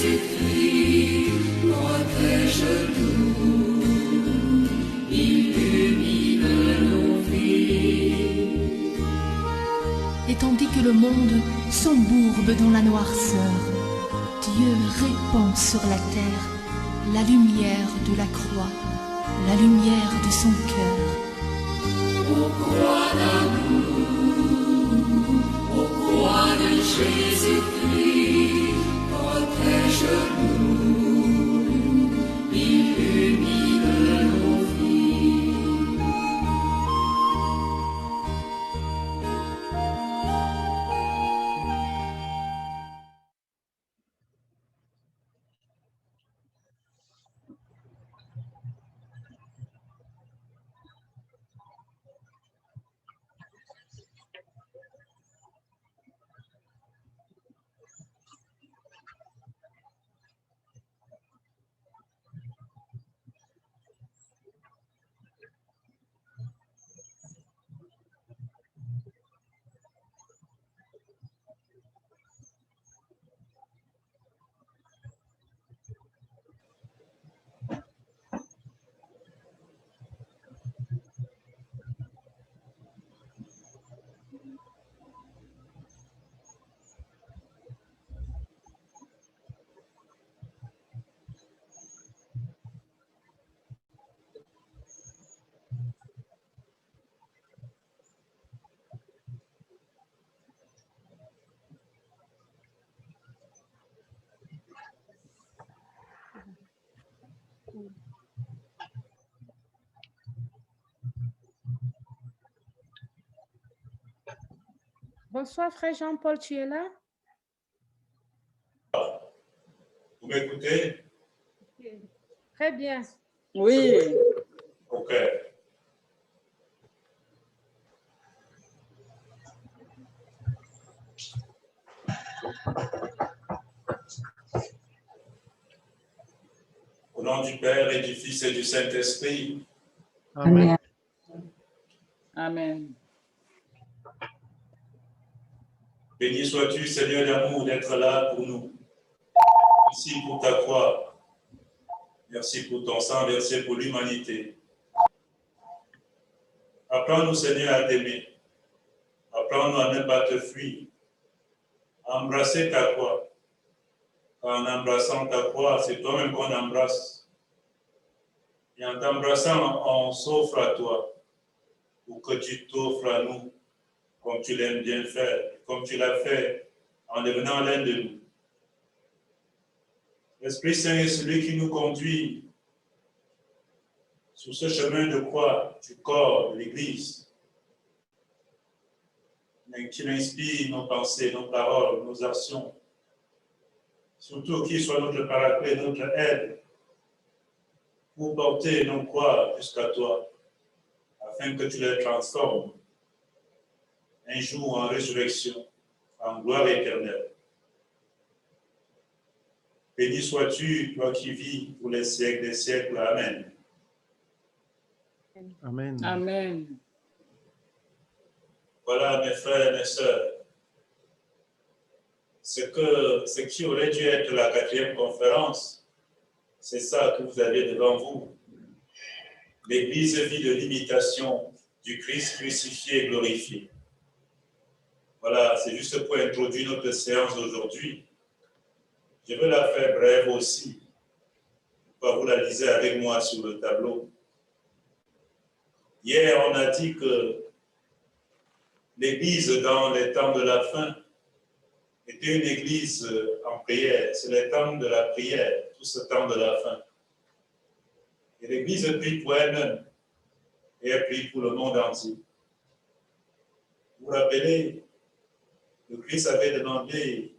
Jésus-Christ, protège-nous, illumine nos vies. Et tandis que le monde s'embourbe dans la noirceur, Dieu répand sur la terre la lumière de la croix, la lumière de son cœur. Ô croix d'amour, ô croix de Jésus-Christ, protège-nous, illumine nos vies. Bonsoir, frère Jean-Paul, tu es là? Vous m'écoutez? Très bien. Oui. Ok. Au nom du Père et du Fils et du Saint-Esprit. Amen. Amen. Béni sois-tu, Seigneur d'amour, d'être là pour nous. Merci pour ta croix. Merci pour ton sang versé pour l'humanité. Apprends-nous, Seigneur, à t'aimer. Apprends-nous à ne pas te fuir. À embrasser ta croix. En embrassant ta croix, c'est toi-même qu'on embrasse. Et en t'embrassant, on s'offre à toi pour que tu t'offres à nous comme tu l'aimes bien faire, comme tu l'as fait en devenant l'un de nous. L'Esprit Saint est celui qui nous conduit sur ce chemin de croix du corps de l'Église, mais qui inspire nos pensées, nos paroles, nos actions. Surtout qu'il soit notre paraclet, notre aide, pour porter nos croix jusqu'à toi, afin que tu les transformes un jour en résurrection, en gloire éternelle. Béni sois-tu, toi qui vis pour les siècles des siècles. Amen. Amen. Amen. Voilà, mes frères et mes sœurs, ce qui aurait dû être la 4e conférence, c'est ça que vous avez devant vous. L'Église vit de l'imitation du Christ crucifié et glorifié. Voilà, c'est juste pour introduire notre séance d'aujourd'hui. Je vais la faire brève aussi. Vous la lisez avec moi sur le tableau. Hier, on a dit que l'Église, dans les temps de la fin, était une Église en prière. C'est le temps de la prière, tout ce temps de la fin. Et l'Église prie pour elle-même et elle prie pour le monde entier. Vous vous rappelez, le Christ avait demandé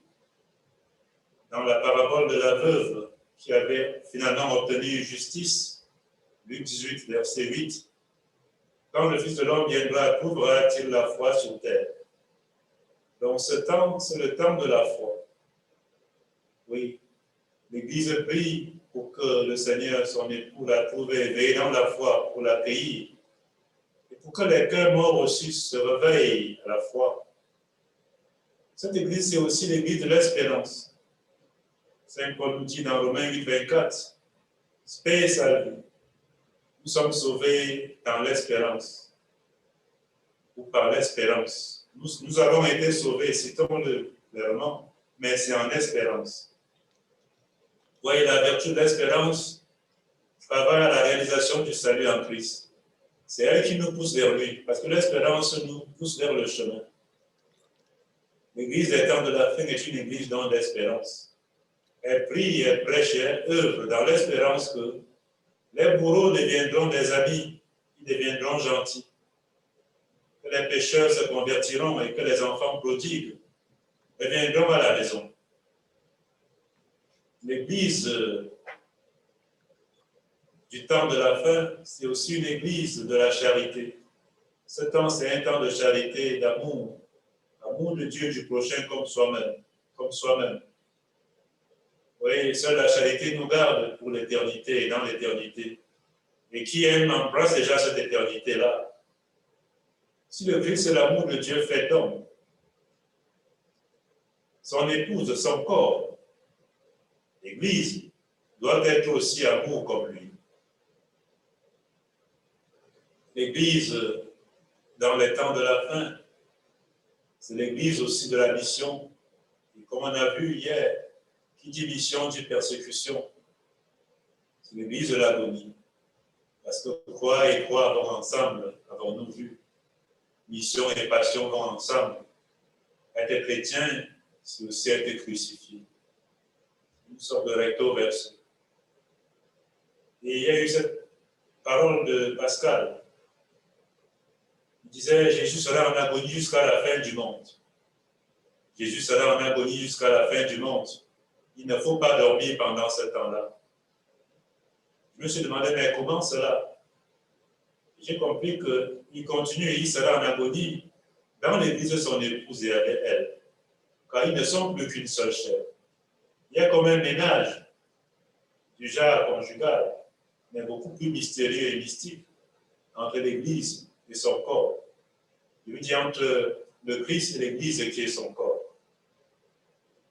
dans la parabole de la veuve qui avait finalement obtenu justice, Luc 18, verset 8, quand le Fils de l'homme viendra, trouvera-t-il la foi sur terre? Donc ce temps, c'est le temps de la foi. Oui, l'Église prie pour que le Seigneur, son époux, la trouve éveillée dans la foi pour l'accueillir. Et pour que les cœurs morts aussi se réveillent à la foi. Cette Église, c'est aussi l'Église de l'espérance. Saint Paul nous dit dans Romains 8, 24, Spe salvi. Nous sommes sauvés dans l'espérance, ou par l'espérance. Nous avons été sauvés, citons-le clairement, mais c'est en espérance. Vous voyez, la vertu de l'espérance travaille à la réalisation du salut en Christ. C'est elle qui nous pousse vers lui, parce que l'espérance nous pousse vers le chemin. L'Église des temps de la fin est une église dans l'espérance. Elle prie, elle prêche et elle œuvre dans l'espérance que les bourreaux deviendront des amis, ils deviendront gentils, que les pécheurs se convertiront et que les enfants prodigues reviendront à la maison. L'Église du temps de la fin, c'est aussi une église de la charité. Ce temps, c'est un temps de charité, d'amour, amour de Dieu, du prochain comme soi-même, comme soi-même. Oui, seule la charité nous garde pour l'éternité et dans l'éternité. Et qui aime embrasse déjà cette éternité-là. Si le Christ est l'amour de Dieu fait homme, son épouse, son corps, l'Église doit être aussi amour comme lui. L'Église, dans les temps de la fin, c'est l'Église aussi de la mission. Et comme on a vu hier, qui dit mission dit persécution. C'est l'Église de l'agonie. Parce que croire et croire vont ensemble, avons-nous vu. Mission et passion vont ensemble. Être chrétien, c'est aussi être crucifié. Une sorte de recto verso. Et il y a eu cette parole de Pascal. Il disait, Jésus sera en agonie jusqu'à la fin du monde. Jésus sera en agonie jusqu'à la fin du monde. Il ne faut pas dormir pendant ce temps-là. Je me suis demandé, mais comment cela? J'ai compris qu'il continue et il sera en agonie dans l'église de son épouse et avec elle. Car ils ne sont plus qu'une seule chair. Il y a comme un ménage du genre conjugal, mais beaucoup plus mystérieux et mystique, entre l'église et son corps. Je veux dire entre le Christ et l'église qui est son corps.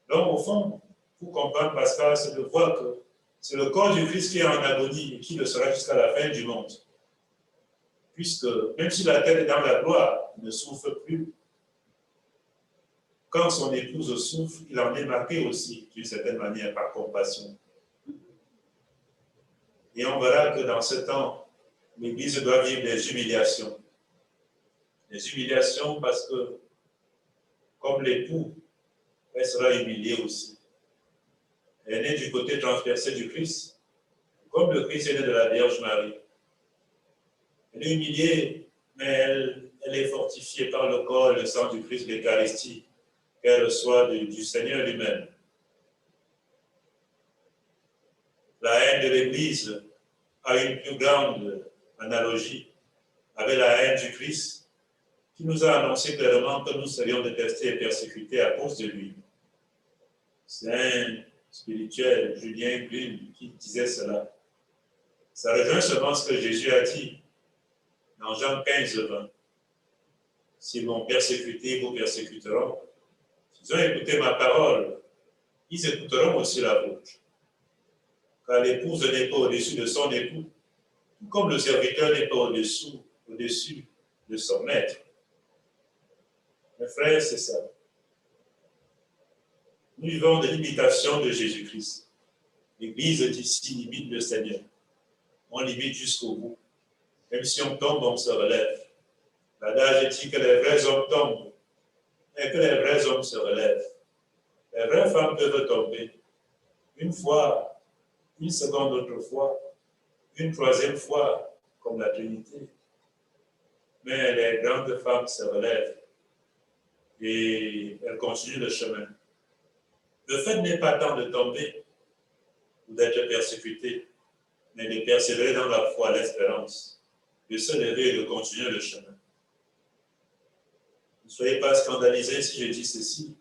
Donc, au fond, pour comprendre Pascal, c'est de voir que c'est le corps du Christ qui est en agonie et qui le sera jusqu'à la fin du monde. Puisque, même si la tête est dans la gloire, il ne souffre plus. Quand son épouse souffre, il en est marqué aussi, d'une certaine manière, par compassion. Et on verra que dans ce temps, l'Église doit vivre des humiliations. Des humiliations parce que, comme l'époux, elle sera humiliée aussi. Elle est née du côté transversé du Christ, comme le Christ est né de la Vierge Marie. Elle est humiliée, mais elle est fortifiée par le corps et le sang du Christ, l'Eucharistie, qu'elle reçoit du Seigneur lui-même. La haine de l'Église a une plus grande analogie avec la haine du Christ, qui nous a annoncé clairement que nous serions détestés et persécutés à cause de lui. C'est un spirituel, Julien Green, qui disait cela. Ça rejoint seulement ce que Jésus a dit dans Jean 15, 20. S'ils m'ont persécuté, ils vous persécuteront. S'ils ont écouté ma parole, ils écouteront aussi la vôtre. Car l'épouse n'est pas au-dessus de son époux, tout comme le serviteur n'est pas au-dessus de son maître. Mes frères, c'est ça. Nous vivons de l'imitation de Jésus-Christ. L'Église d'ici imite le Seigneur. On l'imite jusqu'au bout. Même si on tombe, on se relève. L'adage dit que les vrais hommes tombent, mais que les vrais hommes se relèvent. Les vraies femmes peuvent tomber. Une fois, une seconde autre fois, une troisième fois, comme la Trinité. Mais les grandes femmes se relèvent et elles continuent le chemin. Le fait n'est pas tant de tomber ou d'être persécuté, mais de persévérer dans la foi, l'espérance, de se lever et de continuer le chemin. Ne soyez pas scandalisés si je dis ceci.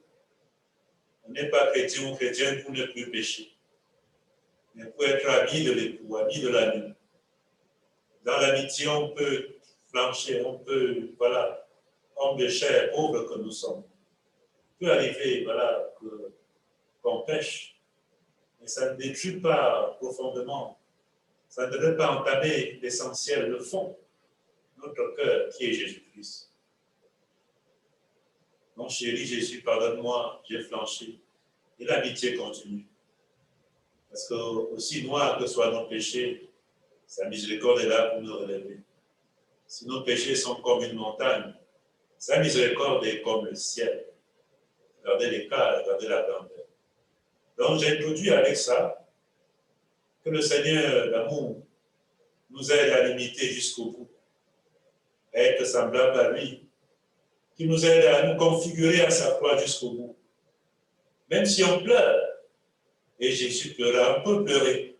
On n'est pas chrétien ou chrétien pour ne plus pécher, mais pour être ami de l'époux, ami de l'ami. Dans l'amitié, on peut flancher, on peut, voilà, homme de chair, pauvre que nous sommes. Il peut arriver, voilà, qu'on pêche. mais ça ne détruit pas profondément. Ça ne devait pas entamer l'essentiel, le fond, notre cœur, qui est Jésus-Christ. Mon chéri Jésus, pardonne-moi, j'ai flanché. Et l'amitié continue. Parce que, aussi noirs que soient nos péchés, sa miséricorde est là pour nous relever. Si nos péchés sont comme une montagne, sa miséricorde est comme le ciel. Regardez l'écart, regardez la grandeur. Donc, j'introduis avec ça que le Seigneur d'amour nous aide à l'imiter jusqu'au bout, à être semblable à lui, qui nous aide à nous configurer à sa croix jusqu'au bout. Même si on pleure, et Jésus pleura, on peut pleurer,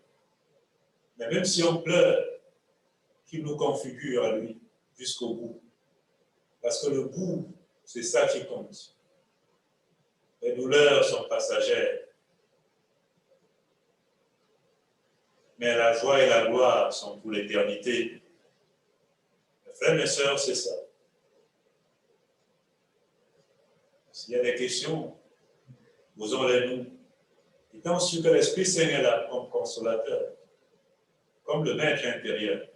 mais même si on pleure, qu'il nous configure à lui jusqu'au bout. Parce que le bout, c'est ça qui compte. Les douleurs sont passagères, mais la joie et la gloire sont pour l'éternité. Mes frères et sœurs, c'est ça. S'il y a des questions, posons-les-nous. Étant sûr que l'Esprit Saint est là comme consolateur, comme le maître intérieur,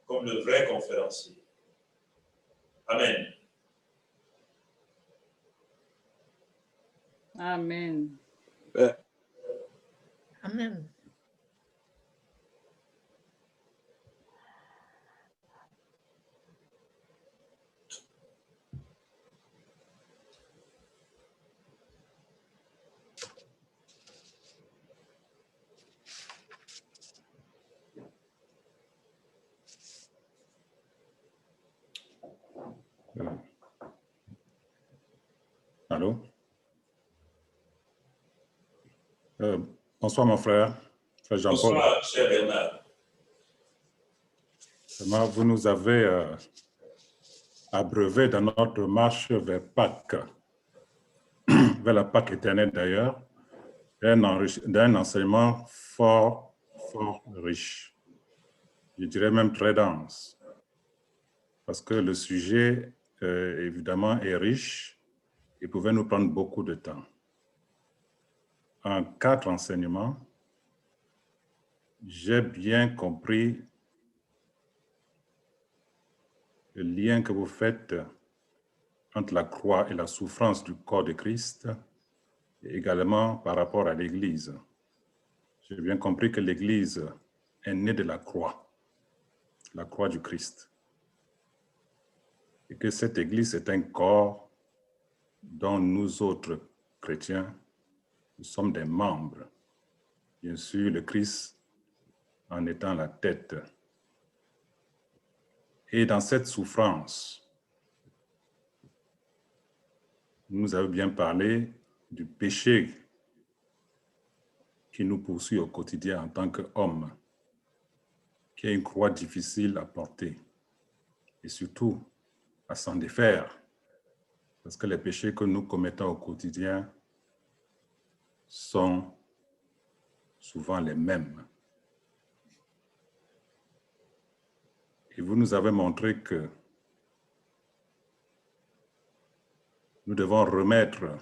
comme le vrai conférencier. Amen. Amen. Amen. Allô? Bonsoir mon frère Jean-Paul. Bonsoir, cher Bernard. Vraiment, vous nous avez abreuvé dans notre marche vers Pâques, vers la Pâques éternelle d'ailleurs, d'un enseignement fort riche. Je dirais même très dense, parce que le sujet, évidemment, est riche et pouvait nous prendre beaucoup de temps. En 4 enseignements, j'ai bien compris le lien que vous faites entre la croix et la souffrance du corps de Christ, et également par rapport à l'Église. J'ai bien compris que l'Église est née de la croix du Christ. Et que cette Église est un corps dont nous autres chrétiens, nous sommes des membres. Bien sûr, le Christ en étant la tête. Et dans cette souffrance, nous avons bien parlé du péché qui nous poursuit au quotidien en tant qu'hommes, qui est une croix difficile à porter et surtout à s'en défaire, parce que les péchés que nous commettons au quotidien sont souvent les mêmes. Et vous nous avez montré que nous devons remettre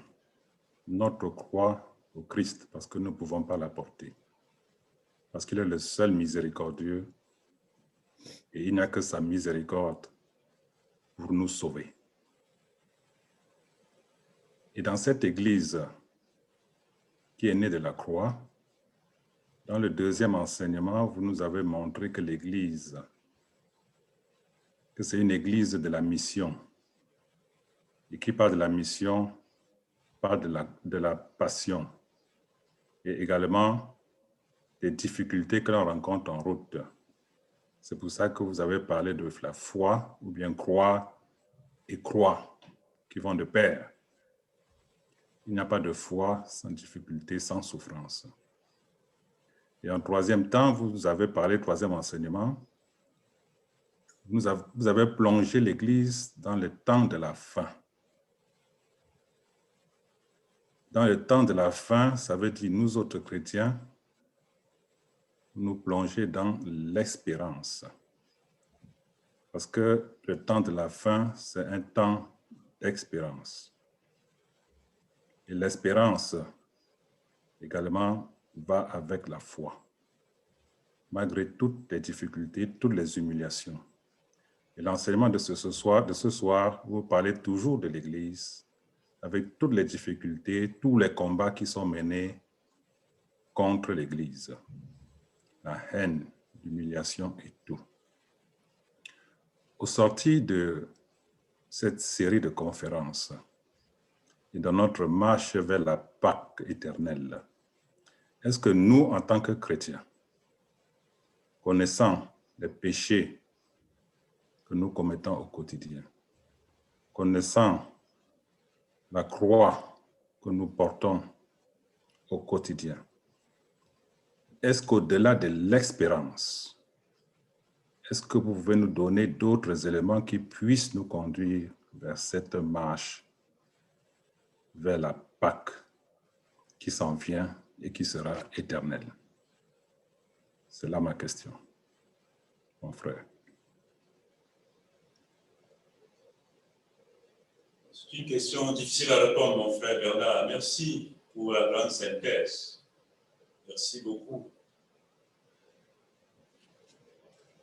notre croix au Christ parce que nous ne pouvons pas la porter. Parce qu'il est le seul miséricordieux et il n'y a que sa miséricorde pour nous sauver. Et dans cette Église qui est née de la croix, dans le 2e enseignement, vous nous avez montré que l'Église, que c'est une Église de la mission. Et qui parle de la mission, parle de la passion. Et également des difficultés que l'on rencontre en route. C'est pour ça que vous avez parlé de la foi, ou bien croire et croix, qui vont de pair. Il n'y a pas de foi sans difficulté, sans souffrance. Et en 3e temps, vous avez parlé, 3e enseignement, vous avez plongé l'Église dans le temps de la fin. Dans le temps de la fin, ça veut dire nous autres chrétiens, nous plonger dans l'espérance. Parce que le temps de la fin, c'est un temps d'espérance. Et l'espérance, également, va avec la foi. Malgré toutes les difficultés, toutes les humiliations. Et l'enseignement de ce soir, vous parlez toujours de l'Église, avec toutes les difficultés, tous les combats qui sont menés contre l'Église. La haine, l'humiliation et tout. Au sortir de cette série de conférences et dans notre marche vers la Pâque éternelle, est-ce que nous, en tant que chrétiens, connaissant les péchés que nous commettons au quotidien, connaissant la croix que nous portons au quotidien, est-ce qu'au-delà de l'expérience, est-ce que vous pouvez nous donner d'autres éléments qui puissent nous conduire vers cette marche, vers la Pâque qui s'en vient et qui sera éternelle? C'est là ma question, mon frère. C'est une question difficile à répondre, mon frère Bernard. Merci pour la grande synthèse. Merci beaucoup.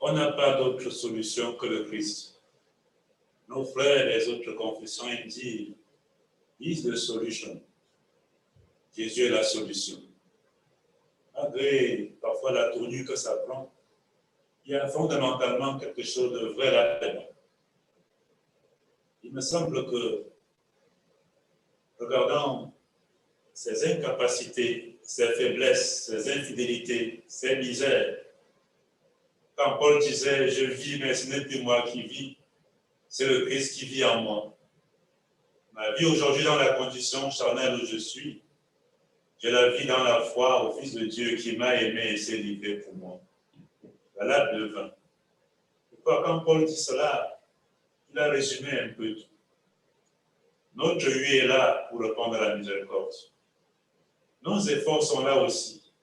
On n'a pas d'autre solution que le Christ. Nos frères et les autres confessions disent He's the solution. Jésus est la solution. Malgré parfois la tournure que ça prend, il y a fondamentalement quelque chose de vrai là-dedans. Il me semble que, regardant ses incapacités, ses faiblesses, ses infidélités, ses misères, quand Paul disait « Je vis, mais ce n'est plus moi qui vis, c'est le Christ qui vit en moi ». Ma vie aujourd'hui dans la condition charnelle où je suis, je la vis dans la foi au Fils de Dieu qui m'a aimé et s'est livré pour moi. Voilà le vin. Pourquoi quand Paul dit cela, il a résumé un peu tout. Notre huile est là pour répondre à la miséricorde. Nos efforts sont là aussi.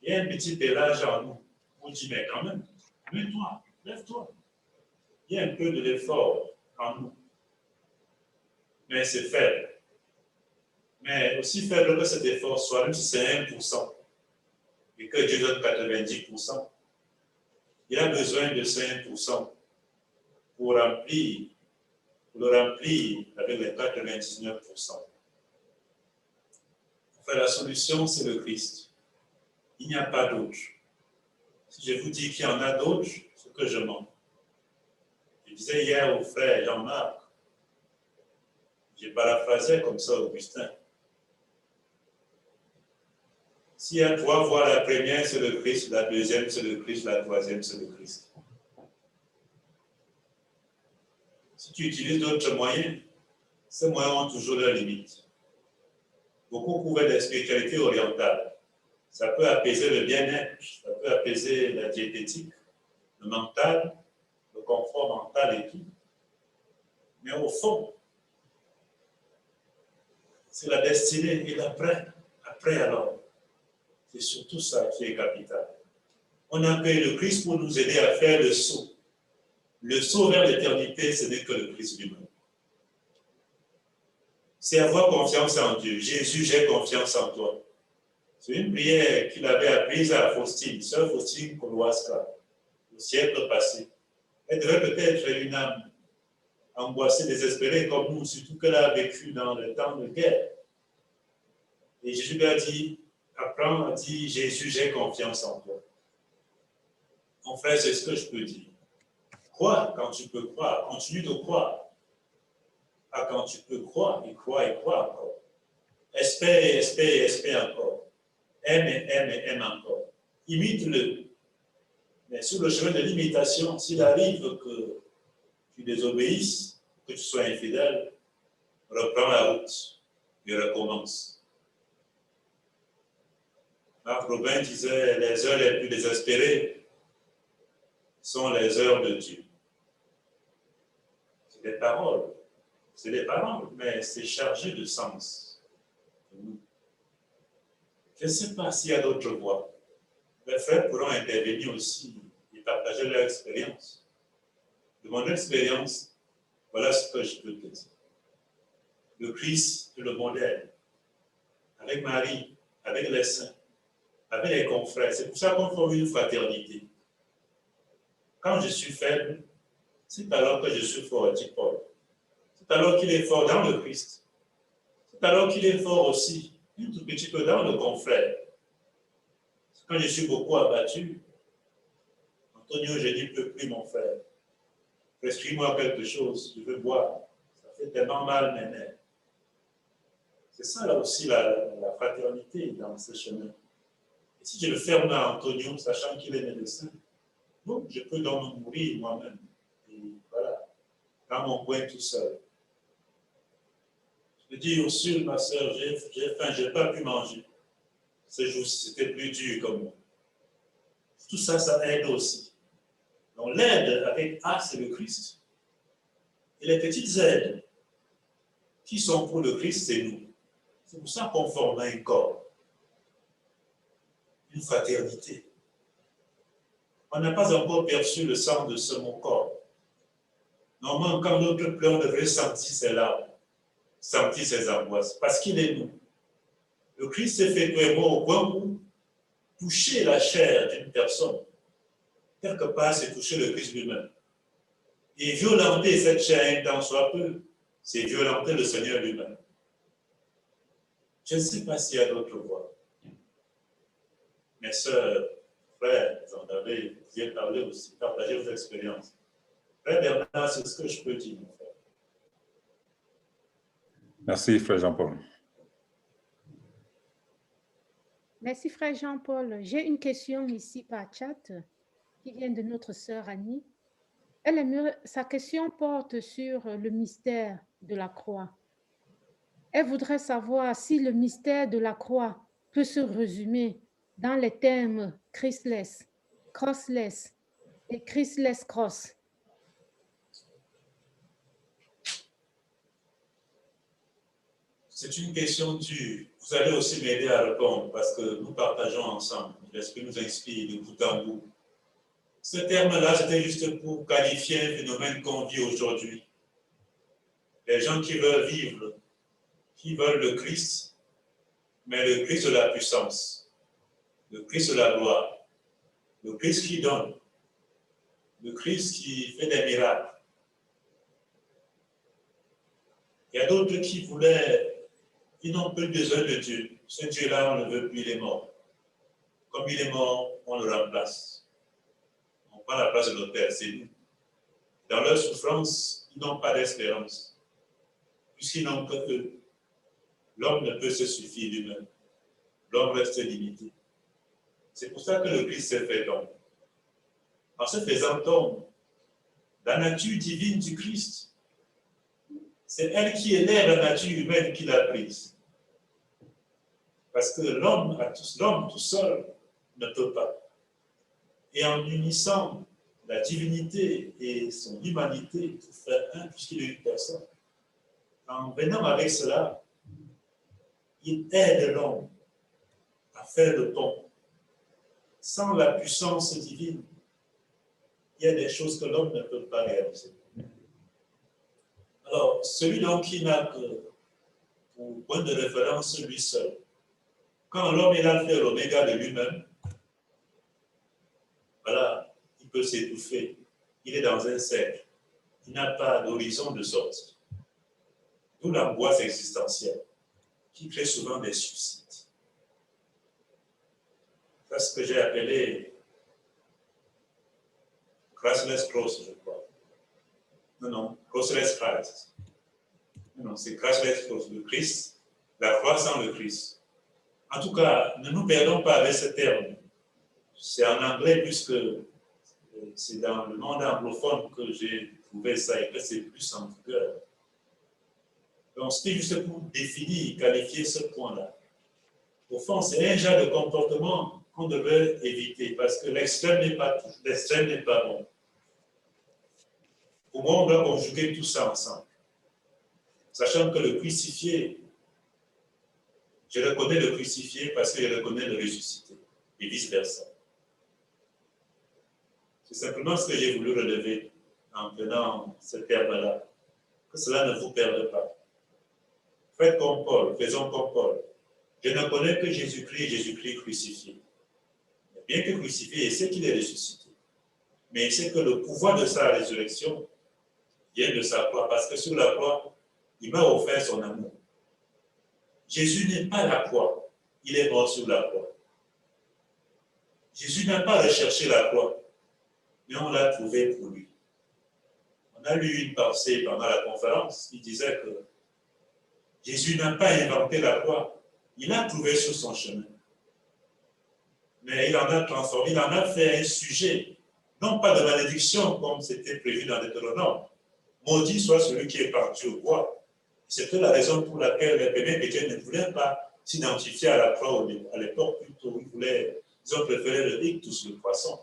Il y a un petit pélage en nous. On dit, mais quand même, mets-toi, lève-toi. Il y a un peu de l'effort en nous. Mais c'est faible. Mais aussi faible que cet effort soit, même si c'est 1%, et que Dieu donne 90%, il a besoin de ces 1% pour le remplir avec les 99%. Enfin, la solution, c'est le Christ. Il n'y a pas d'autre. Si je vous dis qu'il y en a d'autres, c'est que je mens. Je disais hier au frère Jean-Marc, j'ai paraphrasé comme ça Augustin. S'il y a 3 voies, la première c'est le Christ, la deuxième c'est le Christ, la troisième c'est le Christ. Si tu utilises d'autres moyens, ces moyens ont toujours leurs limites. Beaucoup couvrent la spiritualité orientale. Ça peut apaiser le bien-être, ça peut apaiser la diététique, le mental, le confort mental et tout. Mais au fond, c'est la destinée et l'après. Après alors, c'est surtout ça qui est capital. On a payé le Christ pour nous aider à faire le saut. Le saut vers l'éternité, ce n'est que le Christ lui-même. C'est avoir confiance en Dieu. Jésus, j'ai confiance en toi. C'est une prière qu'il avait apprise à Faustine, sœur Faustine Kowalska, au siècle passé. Elle devait peut-être une âme angoissée, désespérée comme nous, surtout qu'elle a vécu dans le temps de guerre. Et Jésus lui a dit, apprends à dire, Jésus, j'ai confiance en toi. Mon frère, c'est ce que je peux dire. Crois quand tu peux croire, continue de croire. Ah, quand tu peux croire, et crois encore. Espère, espère, espère encore. Aime et aime et aime encore. Imite-le. Mais sur le chemin de l'imitation, s'il arrive que tu désobéisses, que tu sois infidèle, reprends la route et recommence. Marc Robin disait, les heures les plus désespérées sont les heures de Dieu. C'est des paroles, mais c'est chargé de sens. Je ne sais pas s'il y a d'autres voies. Les frères pourront intervenir aussi et partager leur expérience. De mon expérience, voilà ce que je peux te dire. Le Christ est le modèle. Avec Marie, avec les saints, avec les confrères. C'est pour ça qu'on forme une fraternité. Quand je suis faible, c'est alors que je suis fort, dit Paul. C'est alors qu'il est fort dans le Christ. C'est alors qu'il est fort aussi, un tout petit peu dans le confrère. Quand je suis beaucoup abattu, Antonio, je n'y peux plus, mon frère. Prescris-moi quelque chose, je veux boire. Ça fait tellement mal, mes nerfs. C'est ça là aussi la fraternité dans ce chemin. Et si je le ferme à Antonio, sachant qu'il est médecin, donc je peux donc mourir moi-même. Et voilà, dans mon coin tout seul. Je dis Ursule, ma soeur, j'ai faim, je n'ai pas pu manger. Ce jour-ci, c'était plus dur comme moi. Tout ça, ça aide aussi. Donc l'aide avec A, c'est le Christ. Et les petites aides qui sont pour le Christ, c'est nous. C'est pour ça qu'on forme un corps, une fraternité. On n'a pas encore perçu le sang de ce mon corps. Normalement, quand l'autre pleure, on devrait sentir ses larmes, sentir ses angoisses, parce qu'il est nous. Le Christ s'est fait vraiment au point où toucher la chair d'une personne, quelque part, c'est toucher le Christ lui-même. Et violenter cette chair un temps soit peu, c'est violenter le Seigneur lui-même. Je ne sais pas s'il y a d'autres voies. Mes sœurs, frères, vous en avez parlé aussi, partagez vos expériences. Frère Bernard, c'est ce que je peux dire, mon frère. Merci, frère Jean-Paul. Merci, frère Jean-Paul. J'ai une question ici par chat qui vient de notre sœur Annie. Sa question porte sur le mystère de la croix. Elle voudrait savoir si le mystère de la croix peut se résumer dans les termes Christless, crossless et Christless cross. C'est une question dure. Vous allez aussi m'aider à répondre parce que nous partageons ensemble. L'Esprit nous inspire de bout en bout. Ce terme-là, c'était juste pour qualifier un phénomène qu'on vit aujourd'hui. Les gens qui veulent vivre, qui veulent le Christ, mais le Christ de la puissance, le Christ de la gloire, le Christ qui donne, le Christ qui fait des miracles. Il y a d'autres qui voulaient, ils n'ont plus besoin de Dieu. Ce Dieu-là, on ne le veut plus, il est mort. Comme il est mort, on le remplace. On prend la place de notre Père, c'est nous. Dans leur souffrance, ils n'ont pas d'espérance. Puisqu'ils n'ont que eux. L'homme ne peut se suffire lui-même. L'homme reste limité. C'est pour ça que le Christ s'est fait homme. En se faisant homme, la nature divine du Christ, c'est elle qui élève la nature humaine qu'il a prise. Parce que l'homme tout seul ne peut pas. Et en unissant la divinité et son humanité pour faire un, puisqu'il est une personne, en venant avec cela, il aide l'homme à faire le pont. Sans la puissance divine, il y a des choses que l'homme ne peut pas réaliser. Alors, celui donc qui n'a que pour point de référence lui seul, quand l'homme est l'alpha et l'oméga de lui-même, voilà, il peut s'étouffer. Il est dans un cercle. Il n'a pas d'horizon de sortie. D'où l'angoisse existentielle, qui crée souvent des suicides. C'est ce que j'ai appelé crossless cross, je crois. Non, crossless Christ. Non, c'est crossless cross, le Christ, la croix sans le Christ. En tout cas, ne nous perdons pas avec ce terme. C'est en anglais, puisque c'est dans le monde anglophone que j'ai trouvé ça et que c'est plus en vigueur. Donc, c'était juste pour définir, qualifier ce point-là. Au fond, c'est un genre de comportement qu'on devrait éviter parce que l'extrême n'est pas bon. Pour moi, on doit conjuguer tout ça ensemble. Sachant que le crucifié, je reconnais le crucifié parce que je reconnais le ressuscité et vice-versa. C'est simplement ce que j'ai voulu relever en prenant ce terme-là. Que cela ne vous perde pas. Faites comme Paul, faisons comme Paul. Je ne connais que Jésus-Christ et Jésus-Christ crucifié. bien que crucifié, il sait qu'il est ressuscité. Mais il sait que le pouvoir de sa résurrection vient de sa croix, parce que sur la croix, il m'a offert son amour. Jésus n'est pas la croix, il est mort sur la croix. Jésus n'a pas recherché la croix, mais on l'a trouvé pour lui. On a lu une pensée pendant la conférence qui disait que Jésus n'a pas inventé la croix, il l'a trouvé sur son chemin. Mais il en a transformé, il en a fait un sujet, non pas de malédiction comme c'était prévu dans Deutéronome. Maudit soit celui qui est parti au bois. C'était la raison pour laquelle les premiers chrétiens ne voulaient pas s'identifier à la croix à l'époque, plutôt ils ont préféré le ictus, le poisson.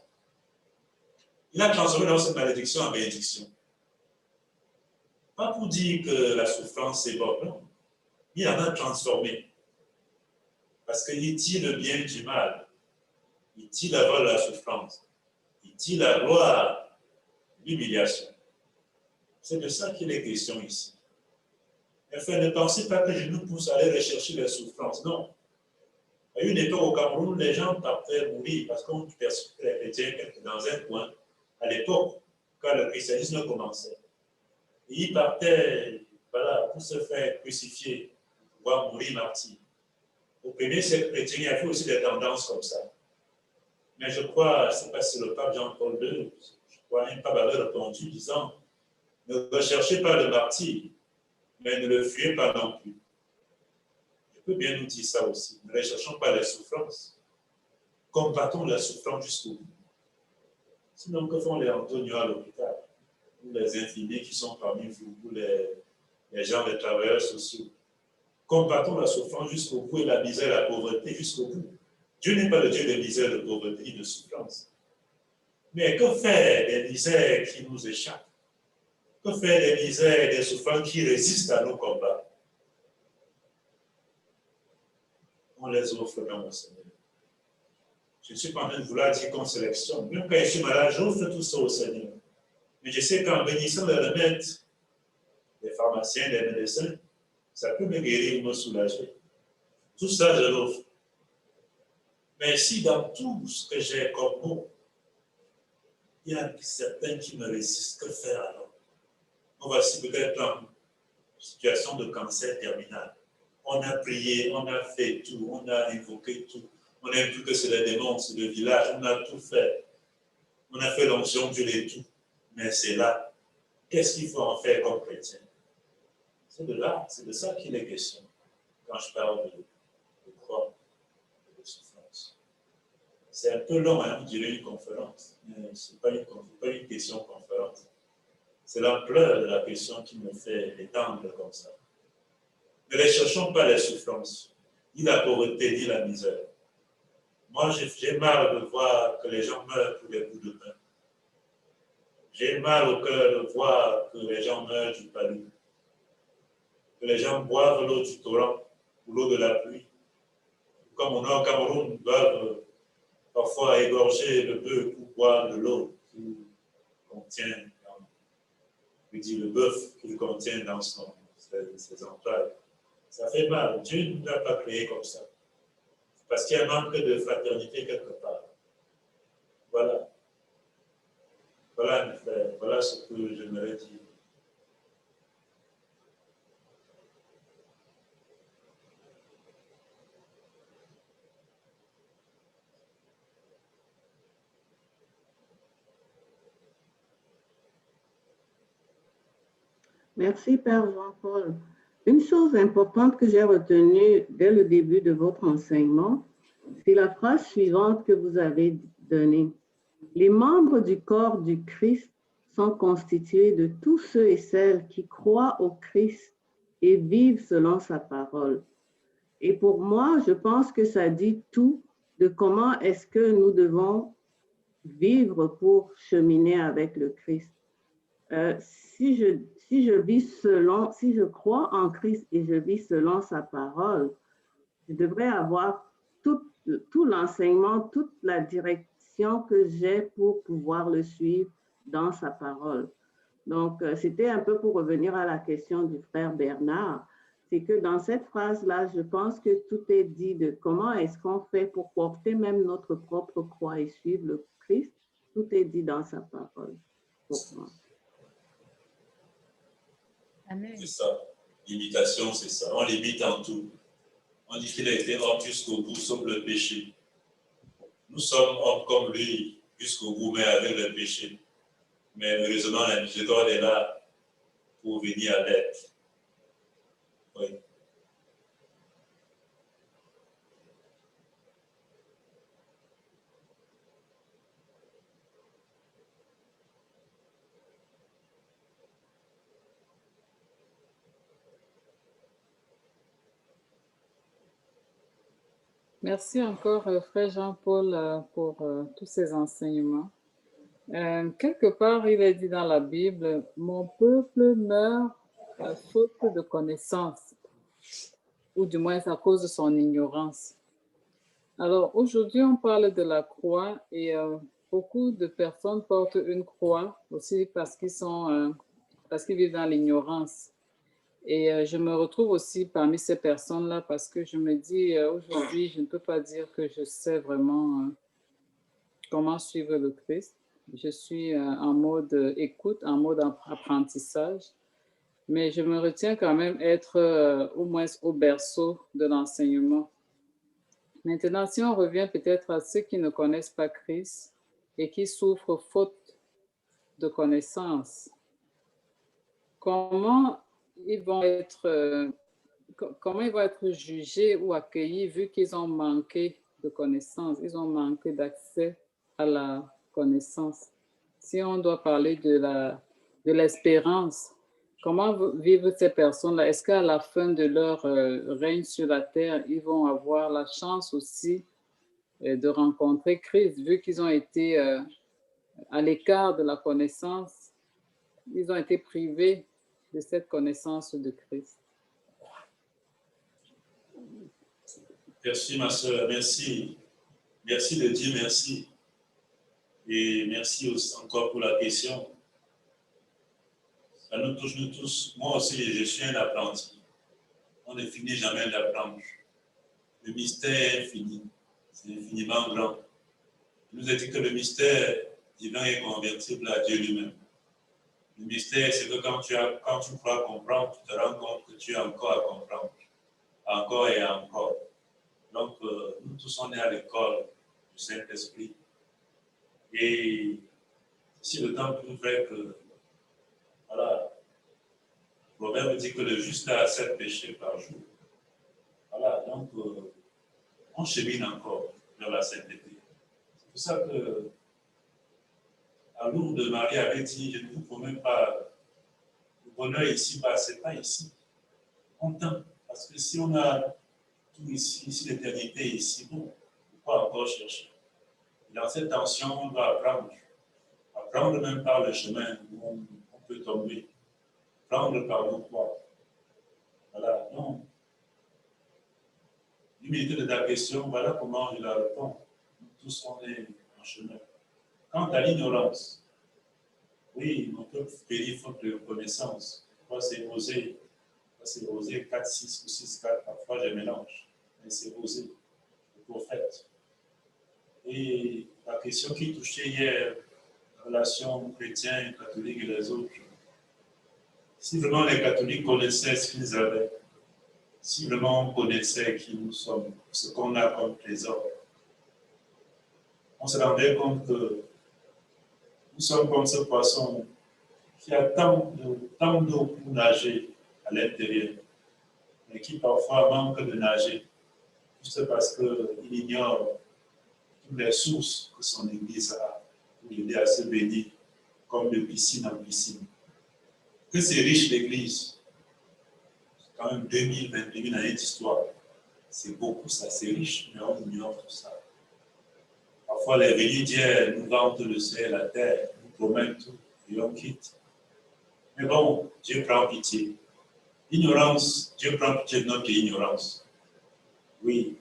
Il a transformé dans cette malédiction en bénédiction. Pas pour dire que la souffrance est bonne, non. Il en a transformé. Parce qu'il tire le bien du mal. Il tire la gloire de la souffrance. Il tire la gloire de l'humiliation. C'est de ça qu'il est question ici. Enfin, ne pensez pas que je nous pousse à aller rechercher les souffrances. Non. À une époque au Cameroun, les gens partaient mourir parce qu'on persécutait les chrétiens dans un coin. À l'époque, quand le christianisme commençait. Et ils partaient pour se faire crucifier, pour pouvoir mourir martyr. Au premier siècle chrétien, il y avait aussi des tendances comme ça. Mais je crois, je ne sais pas si le pape Jean-Paul II, je crois, un pape avait répondu disant, ne recherchez pas le martyr, mais ne le fuyez pas non plus. Je peux bien nous dire ça aussi. Ne recherchons pas les souffrances. Combattons la souffrance jusqu'au bout. Sinon, que font les Antonio à l'hôpital, ou les infirmiers qui sont parmi vous, ou les gens, les travailleurs sociaux? Combattons la souffrance jusqu'au bout et la misère et la pauvreté jusqu'au bout. Dieu n'est pas le Dieu de misère, de pauvreté et de souffrance. Mais que faire des misères qui nous échappent? Que faire des misères et des souffrances qui résistent à nos combats? On les offre dans au Seigneur. Je ne suis pas en train de vouloir dire qu'on sélectionne. Même quand je suis malade, j'offre tout ça au Seigneur. Mais je sais qu'en bénissant les remèdes des pharmaciens, des médecins, ça peut me guérir ou me soulager. Tout ça, je l'offre. Mais si dans tout ce que j'ai comme mot, il y a certains qui me résistent, que faire alors? On va si peut-être en situation de cancer terminal. On a prié, on a fait tout, on a invoqué tout. On a vu que c'est les démons, c'est le village, on a tout fait. On a fait l'onction, Dieu et tout. Mais c'est là. Qu'est-ce qu'il faut en faire comme chrétien? C'est de là, c'est de ça qu'il est question quand je parle de croix et de souffrance. C'est un peu long, hein, on dirait une conférence, mais ce n'est pas une question conférence. C'est l'ampleur de la question qui me fait étendre comme ça. Ne les cherchons pas les souffrances, ni la pauvreté, ni la misère. Moi, j'ai mal de voir que les gens meurent pour des bouts de pain. J'ai mal au cœur de voir que les gens meurent du palu. Que les gens boivent l'eau du torrent ou l'eau de la pluie. Comme on a au Cameroun, ils doivent parfois égorger le bœuf pour boire de l'eau qu'il contient, le bœuf qu'il contient dans ses entrailles. Ça fait mal. Dieu ne nous a pas créés comme ça. Parce qu'il y a un manque de fraternité quelque part. Voilà. Voilà, mes frères. Voilà ce que j'aimerais dire. Merci, Père Jean-Paul. Une chose importante que j'ai retenue dès le début de votre enseignement, c'est la phrase suivante que vous avez donnée. Les membres du corps du Christ sont constitués de tous ceux et celles qui croient au Christ et vivent selon sa parole. Et pour moi, je pense que ça dit tout de comment est-ce que nous devons vivre pour cheminer avec le Christ. Si je crois en Christ et je vis selon sa parole, je devrais avoir tout l'enseignement, toute la direction que j'ai pour pouvoir le suivre dans sa parole. Donc, c'était un peu pour revenir à la question du frère Bernard. c'est que dans cette phrase-là, je pense que tout est dit de comment est-ce qu'on fait pour porter même notre propre croix et suivre le Christ. Tout est dit dans sa parole. Pour moi. Amen. C'est ça. L'imitation, c'est ça. On l'imite en tout. On dit qu'il a été homme jusqu'au bout, sauf le péché. Nous sommes hommes comme lui jusqu'au bout, mais avec le péché. Mais heureusement, la miséricorde est là pour venir à l'aide. Oui. Merci encore, Frère Jean-Paul, pour tous ces enseignements. Quelque part, il est dit dans la Bible, « Mon peuple meurt à faute de connaissance, ou du moins à cause de son ignorance. » Alors, aujourd'hui, on parle de la croix et beaucoup de personnes portent une croix aussi parce qu'ils vivent dans l'ignorance. Et je me retrouve aussi parmi ces personnes-là parce que je me dis, aujourd'hui, je ne peux pas dire que je sais vraiment comment suivre le Christ. Je suis en mode écoute, en mode apprentissage, mais je me retiens quand même être au moins au berceau de l'enseignement. Maintenant, si on revient peut-être à ceux qui ne connaissent pas Christ et qui souffrent faute de connaissance, comment ils vont être jugés ou accueillis vu qu'ils ont manqué de connaissances, ils ont manqué d'accès à la connaissance. Si on doit parler de l'espérance, comment vivent ces personnes-là? Est-ce qu'à la fin de leur règne sur la terre, ils vont avoir la chance aussi de rencontrer Christ, vu qu'ils ont été à l'écart de la connaissance, ils ont été privés de cette connaissance de Christ. Merci, ma soeur, merci. Merci de dire merci. Et merci aussi encore pour la question. Ça nous touche, nous tous. Moi aussi, je suis un apprenti. On ne finit jamais d'apprendre. Le mystère est infini. C'est infiniment grand. Il nous a dit que le mystère divin est convertible à Dieu lui-même. Le mystère, c'est que quand tu crois comprendre, tu te rends compte que tu as encore à comprendre. Encore et encore. Donc, nous tous, on est à l'école du Saint-Esprit. Et c'est le temps plus vrai que, voilà, le proverbe dit que le juste a 7 péchés par jour. Voilà, donc, on chemine encore vers la sainteté. C'est pour ça que, à Lourdes, Marie avait dit, je ne vous promets pas le bonheur ici-bas, ce n'est pas ici. On tente, parce que si on a tout ici, si l'éternité est ici, bon, pourquoi encore chercher? Dans cette tension, on doit apprendre. Apprendre même par le chemin où on peut tomber. Apprendre par nos croix. Voilà, non. L'humilité de ta question, voilà comment je la réponds. Nous tous, on est en chemin. Quant à l'ignorance, oui, on peut périr faute de connaissance. Parfois, c'est osé. C'est osé 4, 6 ou 6, 4. Parfois, je mélange. Mais c'est osé. Le prophète. Et la question qui touchait hier, la relation chrétienne, catholique et les autres, si vraiment les catholiques connaissaient ce qu'ils avaient, si vraiment on connaissait qui nous sommes, ce qu'on a comme trésor, on se rendait compte que nous sommes comme ce poisson qui a tant d'eau pour nager à l'intérieur, mais qui parfois manque de nager, juste parce qu'il ignore toutes les sources que son Église a pour l'aider à se bénir, comme de piscine en piscine. Que c'est riche l'Église, c'est quand même 22 000 années d'histoire. C'est beaucoup ça, c'est riche, mais on ignore tout ça. Parfois, les bénis d'hier nous vantent le ciel, la terre, nous promettent tout, et on quitte. Mais bon, Dieu prend pitié. L'ignorance, Dieu prend pitié de notre ignorance. Oui,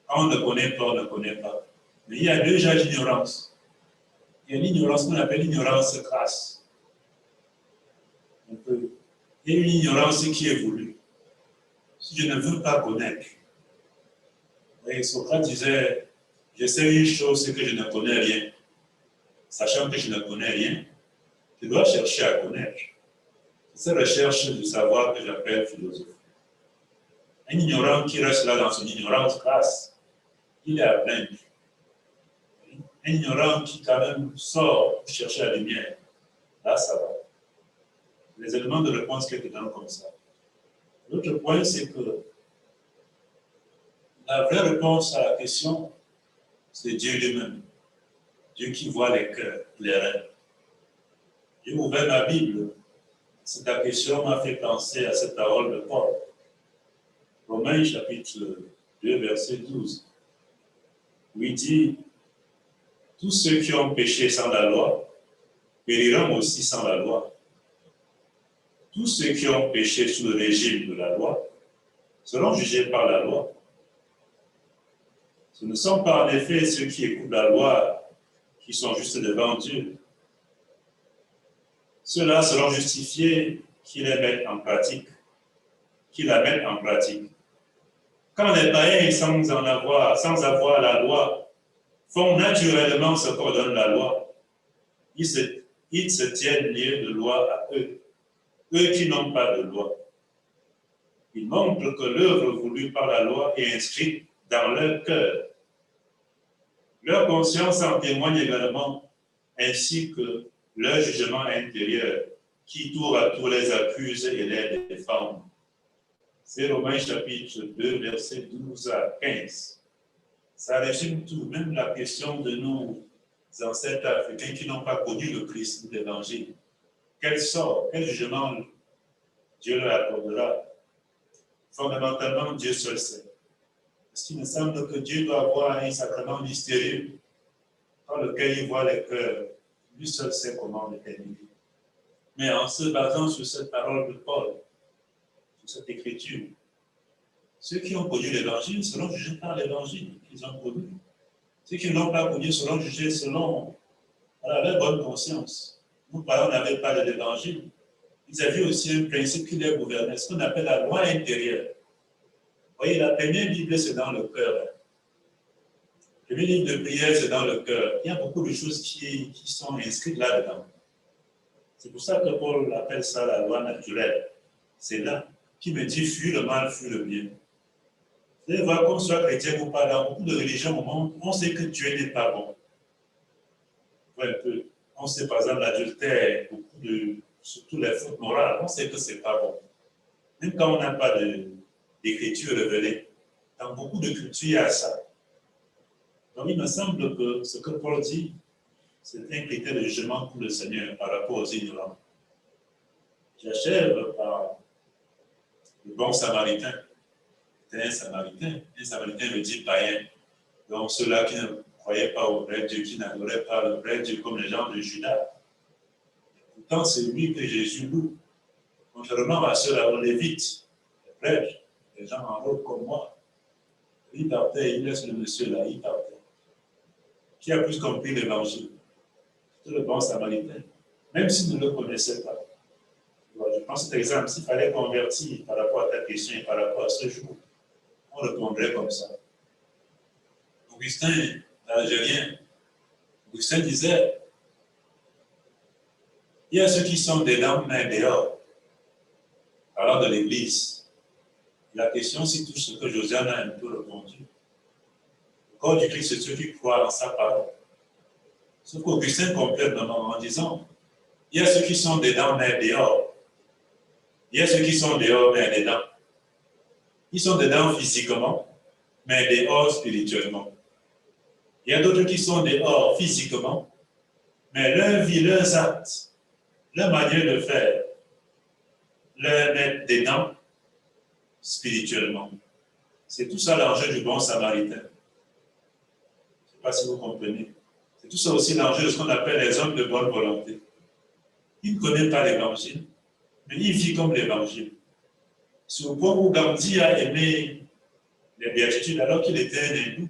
quand on ne connaît pas, on ne connaît pas. Mais il y a 2 genres d'ignorance. Il y a l'ignorance qu'on appelle l'ignorance crasse. Il y a une ignorance qui est voulue. si je ne veux pas connaître. Et Socrate disait, je sais une chose, c'est que je ne connais rien. Sachant que je ne connais rien, je dois chercher à connaître. C'est cette recherche du savoir que j'appelle philosophie. Un ignorant qui reste là dans son ignorance crasse, il est à plaindre. Un ignorant qui quand même sort pour chercher la lumière, là ça va. Les éléments de réponse quelques temps comme ça. L'autre point, c'est que la vraie réponse à la question, c'est Dieu lui-même. Dieu qui voit les cœurs, les reins. J'ai ouvert ma Bible. Cette question m'a fait penser à cette parole de Paul. Romains chapitre 2, verset 12. Où il dit, tous ceux qui ont péché sans la loi périront aussi sans la loi. Tous ceux qui ont péché sous le régime de la loi seront jugés par la loi. Ce ne sont pas en effet ceux qui écoutent la loi qui sont justes devant Dieu. Ceux-là seront justifiés qui les mettent en pratique, qui la mettent en pratique. Quand les païens, sans avoir la loi, font naturellement ce qu'ordonne la loi, ils se tiennent lieu de loi à eux, eux qui n'ont pas de loi. Ils montrent que l'œuvre voulue par la loi est inscrite dans leur cœur. Leur conscience en témoigne également, ainsi que leur jugement intérieur, qui tour à tour les accuse et les défend. C'est Romains chapitre 2, versets 12 à 15. Ça résume tout, même la question de nos ancêtres africains qui n'ont pas connu le Christ ou l'Évangile. Quel sort, quel jugement Dieu leur accordera? Fondamentalement, Dieu seul sait. Parce qu'il me semble que Dieu doit avoir un sacrement mystérieux dans lequel il voit les cœurs. Lui seul sait comment déterminer. Mais en se basant sur cette parole de Paul, sur cette écriture, ceux qui ont connu l'Évangile seront jugés par l'Évangile qu'ils ont connu. Ceux qui ne l'ont pas connu seront jugés selon leur bonne conscience. Nos parents n'avaient pas de l'Évangile. Ils avaient aussi un principe qui les gouvernait, ce qu'on appelle la loi intérieure. Vous voyez, la première Bible, c'est dans le cœur. Le premier livre de prière, c'est dans le cœur. Il y a beaucoup de choses qui sont inscrites là-dedans. C'est pour ça que Paul appelle ça la loi naturelle. C'est là qui me dit fuis le mal, fuis le bien. Vous allez voir, qu'on soit chrétien ou pas, dans beaucoup de religions au monde, on sait que Dieu n'est pas bon. Un peu. On sait par exemple l'adultère, surtout les fautes morales, on sait que ce n'est pas bon. Même quand on n'a pas d'écriture révélée, dans beaucoup de cultures, il y a ça. Donc il me semble que ce que Paul dit, c'est un critère de jugement pour le Seigneur par rapport aux ignorants. J'achève par le bon samaritain. C'était un samaritain. Un samaritain veut dire païen. Donc ceux-là qui ne croyaient pas au vrai Dieu, qui n'adoraient pas le vrai Dieu comme les gens de Juda. Pourtant, c'est lui que Jésus loue. Contrairement à ceux-là, aux Lévites, les prêtres, les gens en robe comme moi. Il partait, il laisse le monsieur là, il partait. Qui a plus compris l'évangile? C'était le bon samaritain, même s'il ne le connaissait pas. Je prends cet exemple, s'il fallait convertir par rapport à ta question et par rapport à ce jour, on répondrait comme ça. Augustin, l'Algérien, Augustin disait, il y a ceux qui sont dedans, mais dehors. Parlant de l'Église, la question, c'est tout ce que Josiane a un peu répondu. Le corps du Christ, c'est ceux qui croient en sa parole. Sauf qu'Augustin complète en disant, il y a ceux qui sont dedans, mais dehors. Il y a ceux qui sont dehors, mais dedans. Ils sont dedans physiquement, mais dehors spirituellement. Il y a d'autres qui sont dehors physiquement, mais leur vie, leurs actes, leur manière de faire, leur mettre dedans spirituellement. C'est tout ça l'enjeu du bon samaritain. Je ne sais pas si vous comprenez. C'est tout ça aussi l'enjeu de ce qu'on appelle les hommes de bonne volonté. Il ne connaît pas l'évangile, mais il vit comme l'évangile. C'est au point où Gandhi a aimé les béatitudes alors qu'il était un hindou.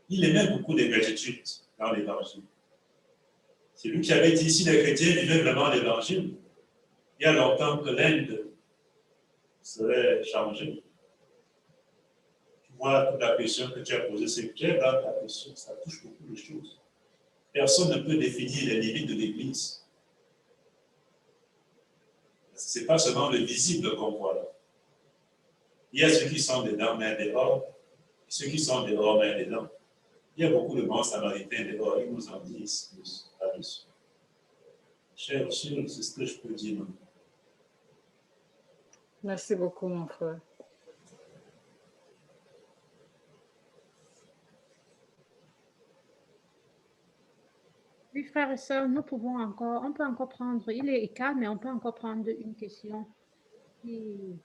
Il aimait beaucoup les béatitudes dans l'évangile. C'est lui qui avait dit, si les chrétiens vivaient vraiment l'évangile, il y a longtemps que l'Inde serait changée. vois toute la question que tu as posée, c'est clair dans ta question, ça touche beaucoup de choses. Personne ne peut définir les limites de l'Église. Ce n'est pas seulement le visible qu'on voit là. Il y a ceux qui sont dedans, mais dehors, et ceux qui sont dehors, mais dedans. Il y a beaucoup de bons samaritains dehors, ils nous en disent plus là-dessus. Cher, c'est ce que je peux dire. Merci beaucoup, mon frère. Oui, frères et sœurs, on peut encore prendre, il est écart, mais on peut encore prendre une question. Il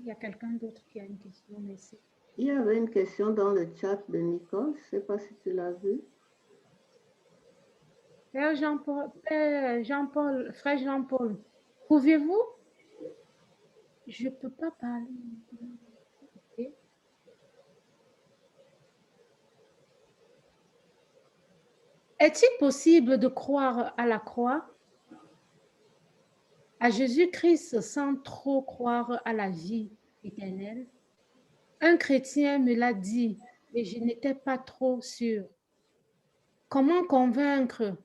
y a quelqu'un d'autre qui a une question, merci. Il y avait une question dans le chat de Nicole, je ne sais pas si tu l'as vue. Frère Jean-Paul, pouvez-vous? Je ne peux pas parler. Ok. Est-il possible de croire à la croix, à Jésus-Christ sans trop croire à la vie éternelle? Un chrétien me l'a dit, mais je n'étais pas trop sûre. Comment convaincre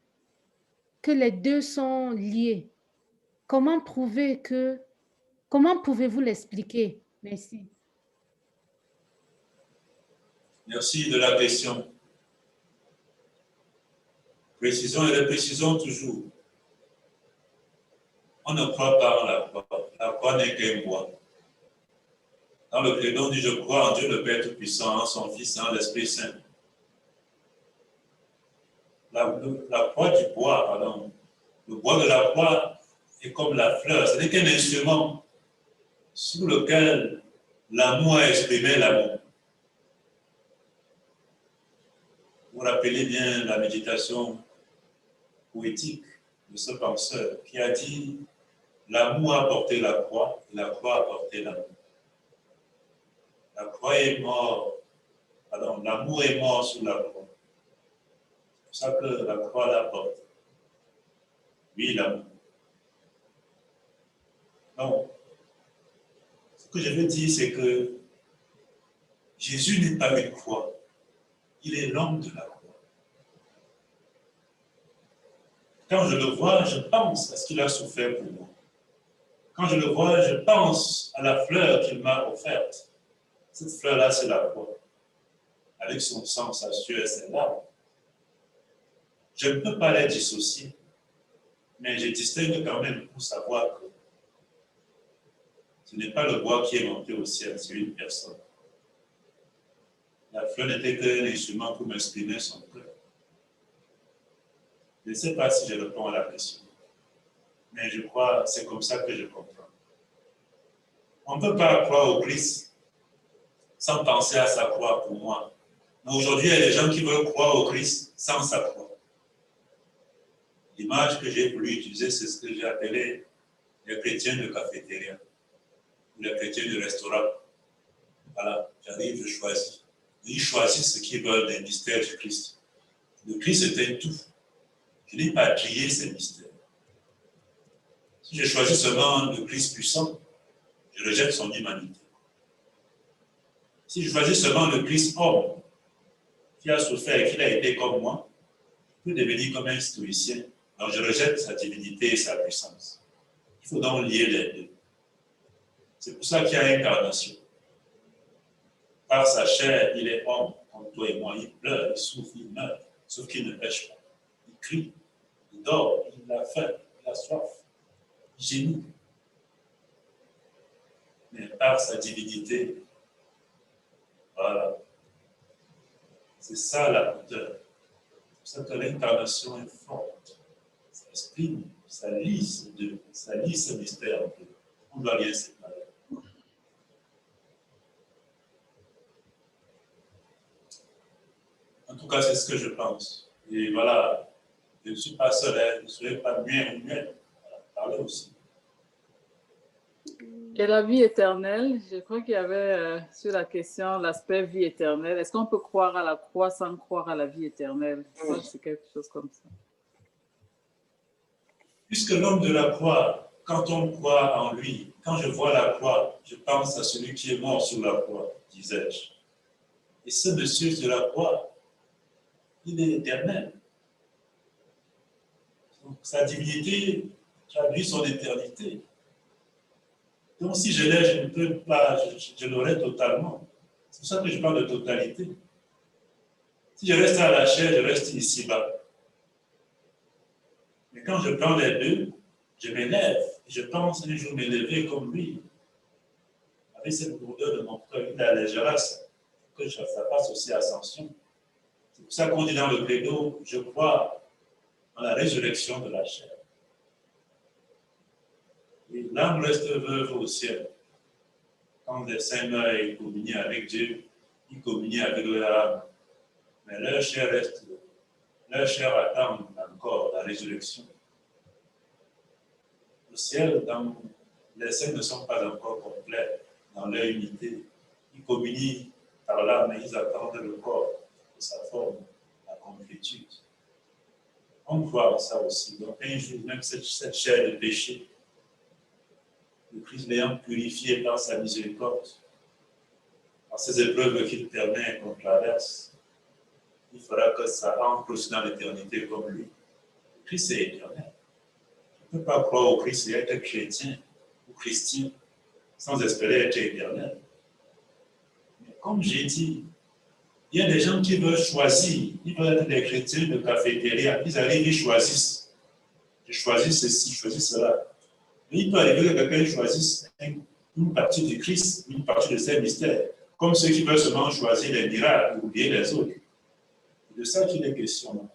que les deux sont liés? Comment pouvez-vous l'expliquer? Merci. Merci de la question. Précisons et réprécisons toujours. On ne croit pas en la croix. La croix n'est qu'un bois. Dans le credo, on dit je crois en Dieu le Père Tout-Puissant, en son Fils, en l'Esprit Saint. La croix du bois, pardon. Le bois de la croix est comme la fleur. Ce n'est qu'un instrument sur lequel l'amour a exprimé l'amour. Vous vous rappelez bien la méditation poétique de ce penseur qui a dit l'amour a porté la croix et la croix a porté l'amour. La croix est morte, pardon, l'amour est mort sur la croix. C'est pour ça que la croix la porte. Oui, l'amour. Donc, ce que je veux dire, c'est que Jésus n'est pas une croix. Il est l'homme de la croix. Quand je le vois, je pense à ce qu'il a souffert pour moi. Quand je le vois, je pense à la fleur qu'il m'a offerte. Cette fleur-là, c'est la croix. Avec son sang, sa sueur et ses larmes. Je ne peux pas les dissocier, mais je distingue quand même pour savoir que ce n'est pas le bois qui est monté au ciel, c'est une personne. La fleur n'était qu'un instrument pour m'exprimer son cœur. Je ne sais pas si je réponds à la question, mais je crois que c'est comme ça que je comprends. On ne peut pas croire au Christ sans penser à sa croix pour moi. Mais aujourd'hui, il y a des gens qui veulent croire au Christ sans sa croix. L'image que j'ai voulu utiliser, c'est ce que j'ai appelé les chrétiens de cafétéria, ou les chrétiens de restaurant. Voilà, j'arrive, je choisis. Ils choisissent ce qu'ils veulent des mystères du Christ. Le Christ était tout. Je n'ai pas trié ces mystères. Si je choisis seulement le Christ puissant, je rejette son humanité. Si je choisis seulement le Christ homme, qui a souffert et qui a été comme moi, je peux devenir comme un stoïcien. Donc je rejette sa divinité et sa puissance. Il faut donc lier les deux. C'est pour ça qu'il y a incarnation. Par sa chair, il est homme, comme toi et moi. Il pleure, il souffre, il meurt, sauf qu'il ne pêche pas. Il crie, il dort, il a faim, il a soif, il gémit. Mais par sa divinité, voilà. C'est ça la hauteur. C'est pour ça que l'incarnation est forte. Ça exprime, ça lie ce mystère en deux. On ne doit rien séparer. En tout cas, c'est ce que je pense. Et voilà, je ne suis pas seul, hein. Ne soyez pas muet ou muet. Voilà, parlez aussi. Et la vie éternelle, je crois qu'il y avait sur la question l'aspect vie éternelle. Est-ce qu'on peut croire à la croix sans croire à la vie éternelle? Ça, c'est quelque chose comme ça. Puisque l'homme de la croix quand on croit en lui, quand je vois la croix, je pense à celui qui est mort sur la croix, disais-je. Et ce monsieur sur la croix, il est éternel. Donc, sa divinité traduit son éternité. Donc, si je l'ai, je ne peux pas, je l'aurai totalement. C'est pour ça que je parle de totalité. Si je reste à la chair, je reste ici-bas. Mais quand je prends les deux, je m'élève. Je pense un jour m'élever comme lui. Avec cette lourdeur de mon cœur, il allégera ça. Que ça passe aussi à ascension. C'est pour ça qu'on dit dans le credo, je crois en la résurrection de la chair. Et l'âme reste veuve au ciel. Quand les saints meurent et communient avec Dieu, ils communient avec leur âme. Mais leur chair reste, leur chair attend encore la résurrection. Le ciel, les saints ne sont pas encore complets dans leur unité. Ils communient par l'âme, mais ils attendent le corps de sa forme, la complétude. On voit ça aussi. Donc un jour, même cette chair de péché, le Christ l'ayant purifié par sa miséricorde, par ces épreuves qu'il permet qu'on traverse, il faudra que ça entre aussi dans l'éternité comme lui. Le Christ est éternel. On ne peut pas croire au Christ et être chrétien ou chrétien sans espérer être éternel. Mais comme j'ai dit, il y a des gens qui veulent choisir, ils veulent être des chrétiens de cafétéria, ils arrivent, ils choisissent. Je choisis ceci, je choisis cela. Mais il peut arriver que quelqu'un choisisse une partie du Christ, une partie de ses mystères, comme ceux qui veulent seulement choisir les miracles ou oublier les autres. C'est de ça qu'il est question.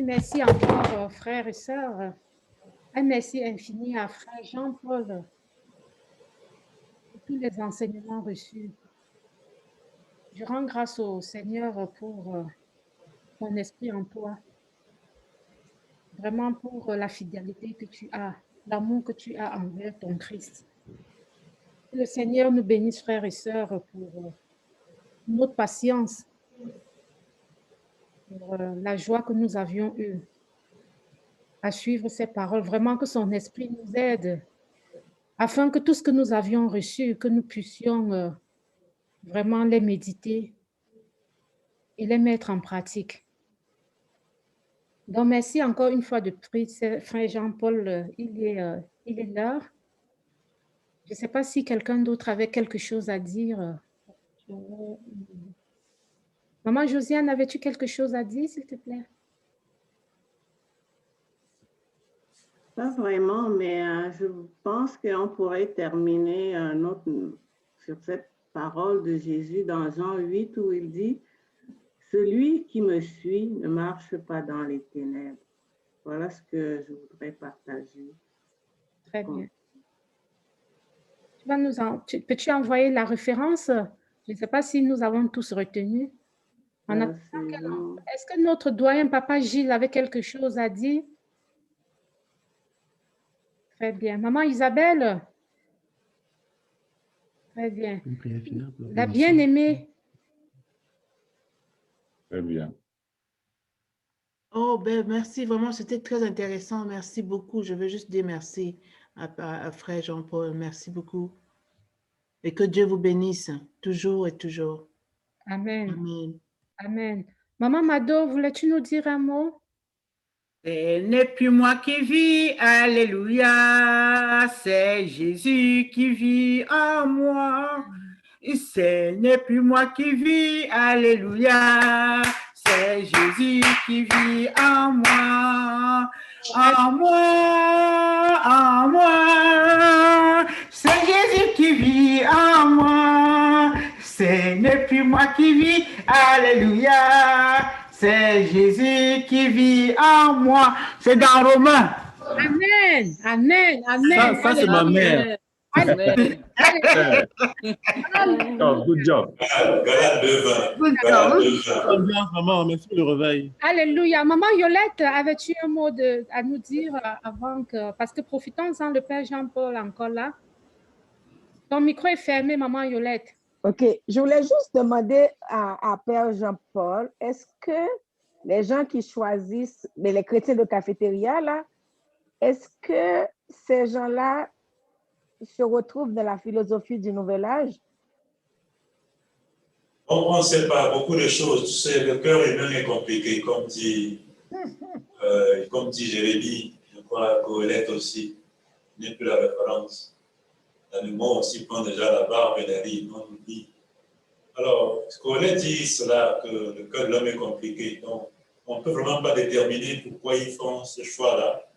Merci encore, frères et sœurs. Un merci infini à frère Jean-Paul pour tous les enseignements reçus. Je rends grâce au Seigneur pour ton esprit en toi, vraiment pour la fidélité que tu as, l'amour que tu as envers ton Christ. Que le Seigneur nous bénisse, frères et sœurs, pour notre patience, pour la joie que nous avions eue à suivre ces paroles. Vraiment que son esprit nous aide afin que tout ce que nous avions reçu, que nous puissions vraiment les méditer et les mettre en pratique. Donc, merci encore une fois de plus, frère Jean-Paul, il est l'heure. Je ne sais pas si quelqu'un d'autre avait quelque chose à dire. Maman Josiane, avais-tu quelque chose à dire, s'il te plaît? Pas vraiment, mais je pense qu'on pourrait terminer sur cette parole de Jésus dans Jean 8 où il dit « Celui qui me suit ne marche pas dans les ténèbres. » Voilà ce que je voudrais partager. Très bien. Peux-tu envoyer la référence? Je ne sais pas si nous avons tous retenu. Est-ce que notre doyen, Papa Gilles, avait quelque chose à dire? Très bien. Maman Isabelle? Très bien. La bien-aimée? Très bien. Oh, ben merci, vraiment, c'était très intéressant. Merci beaucoup. Je veux juste dire merci à frère Jean-Paul. Merci beaucoup. Et que Dieu vous bénisse toujours et toujours. Amen. Amen. Amen. Maman Mado, voulais-tu nous dire un mot? Ce n'est plus moi qui vis, alléluia, c'est Jésus qui vit en moi. Ce n'est plus moi qui vis, alléluia, c'est Jésus qui vit en moi. En moi, en moi, c'est Jésus qui vit en moi. Ce n'est plus moi qui vis, alléluia, c'est Jésus qui vit en moi. C'est dans Romains. Amen, amen, amen. Ça c'est ma mère. Amen. Oh, good job. Galate 2:20. Bien, maman, merci pour le réveil. Alléluia. Maman Yolette, avais-tu un mot à nous dire avant que... Parce que profitons-en, le Père Jean-Paul encore là. Ton micro est fermé, maman Yolette. OK. Je voulais juste demander à Père Jean-Paul, est-ce que les gens qui choisissent, mais les chrétiens de cafétéria, là, est-ce que ces gens-là se retrouvent dans la philosophie du Nouvel Âge? On ne sait pas beaucoup de choses. Tu sais, le cœur humain est compliqué, comme dit Jérémie, je crois Colette aussi, n'est plus la référence. Le mot aussi prend déjà la barbe et les rimes, on oublie. Alors, Colette dit cela, que le cœur de l'homme est compliqué. Donc, on ne peut vraiment pas déterminer pourquoi ils font ce choix-là.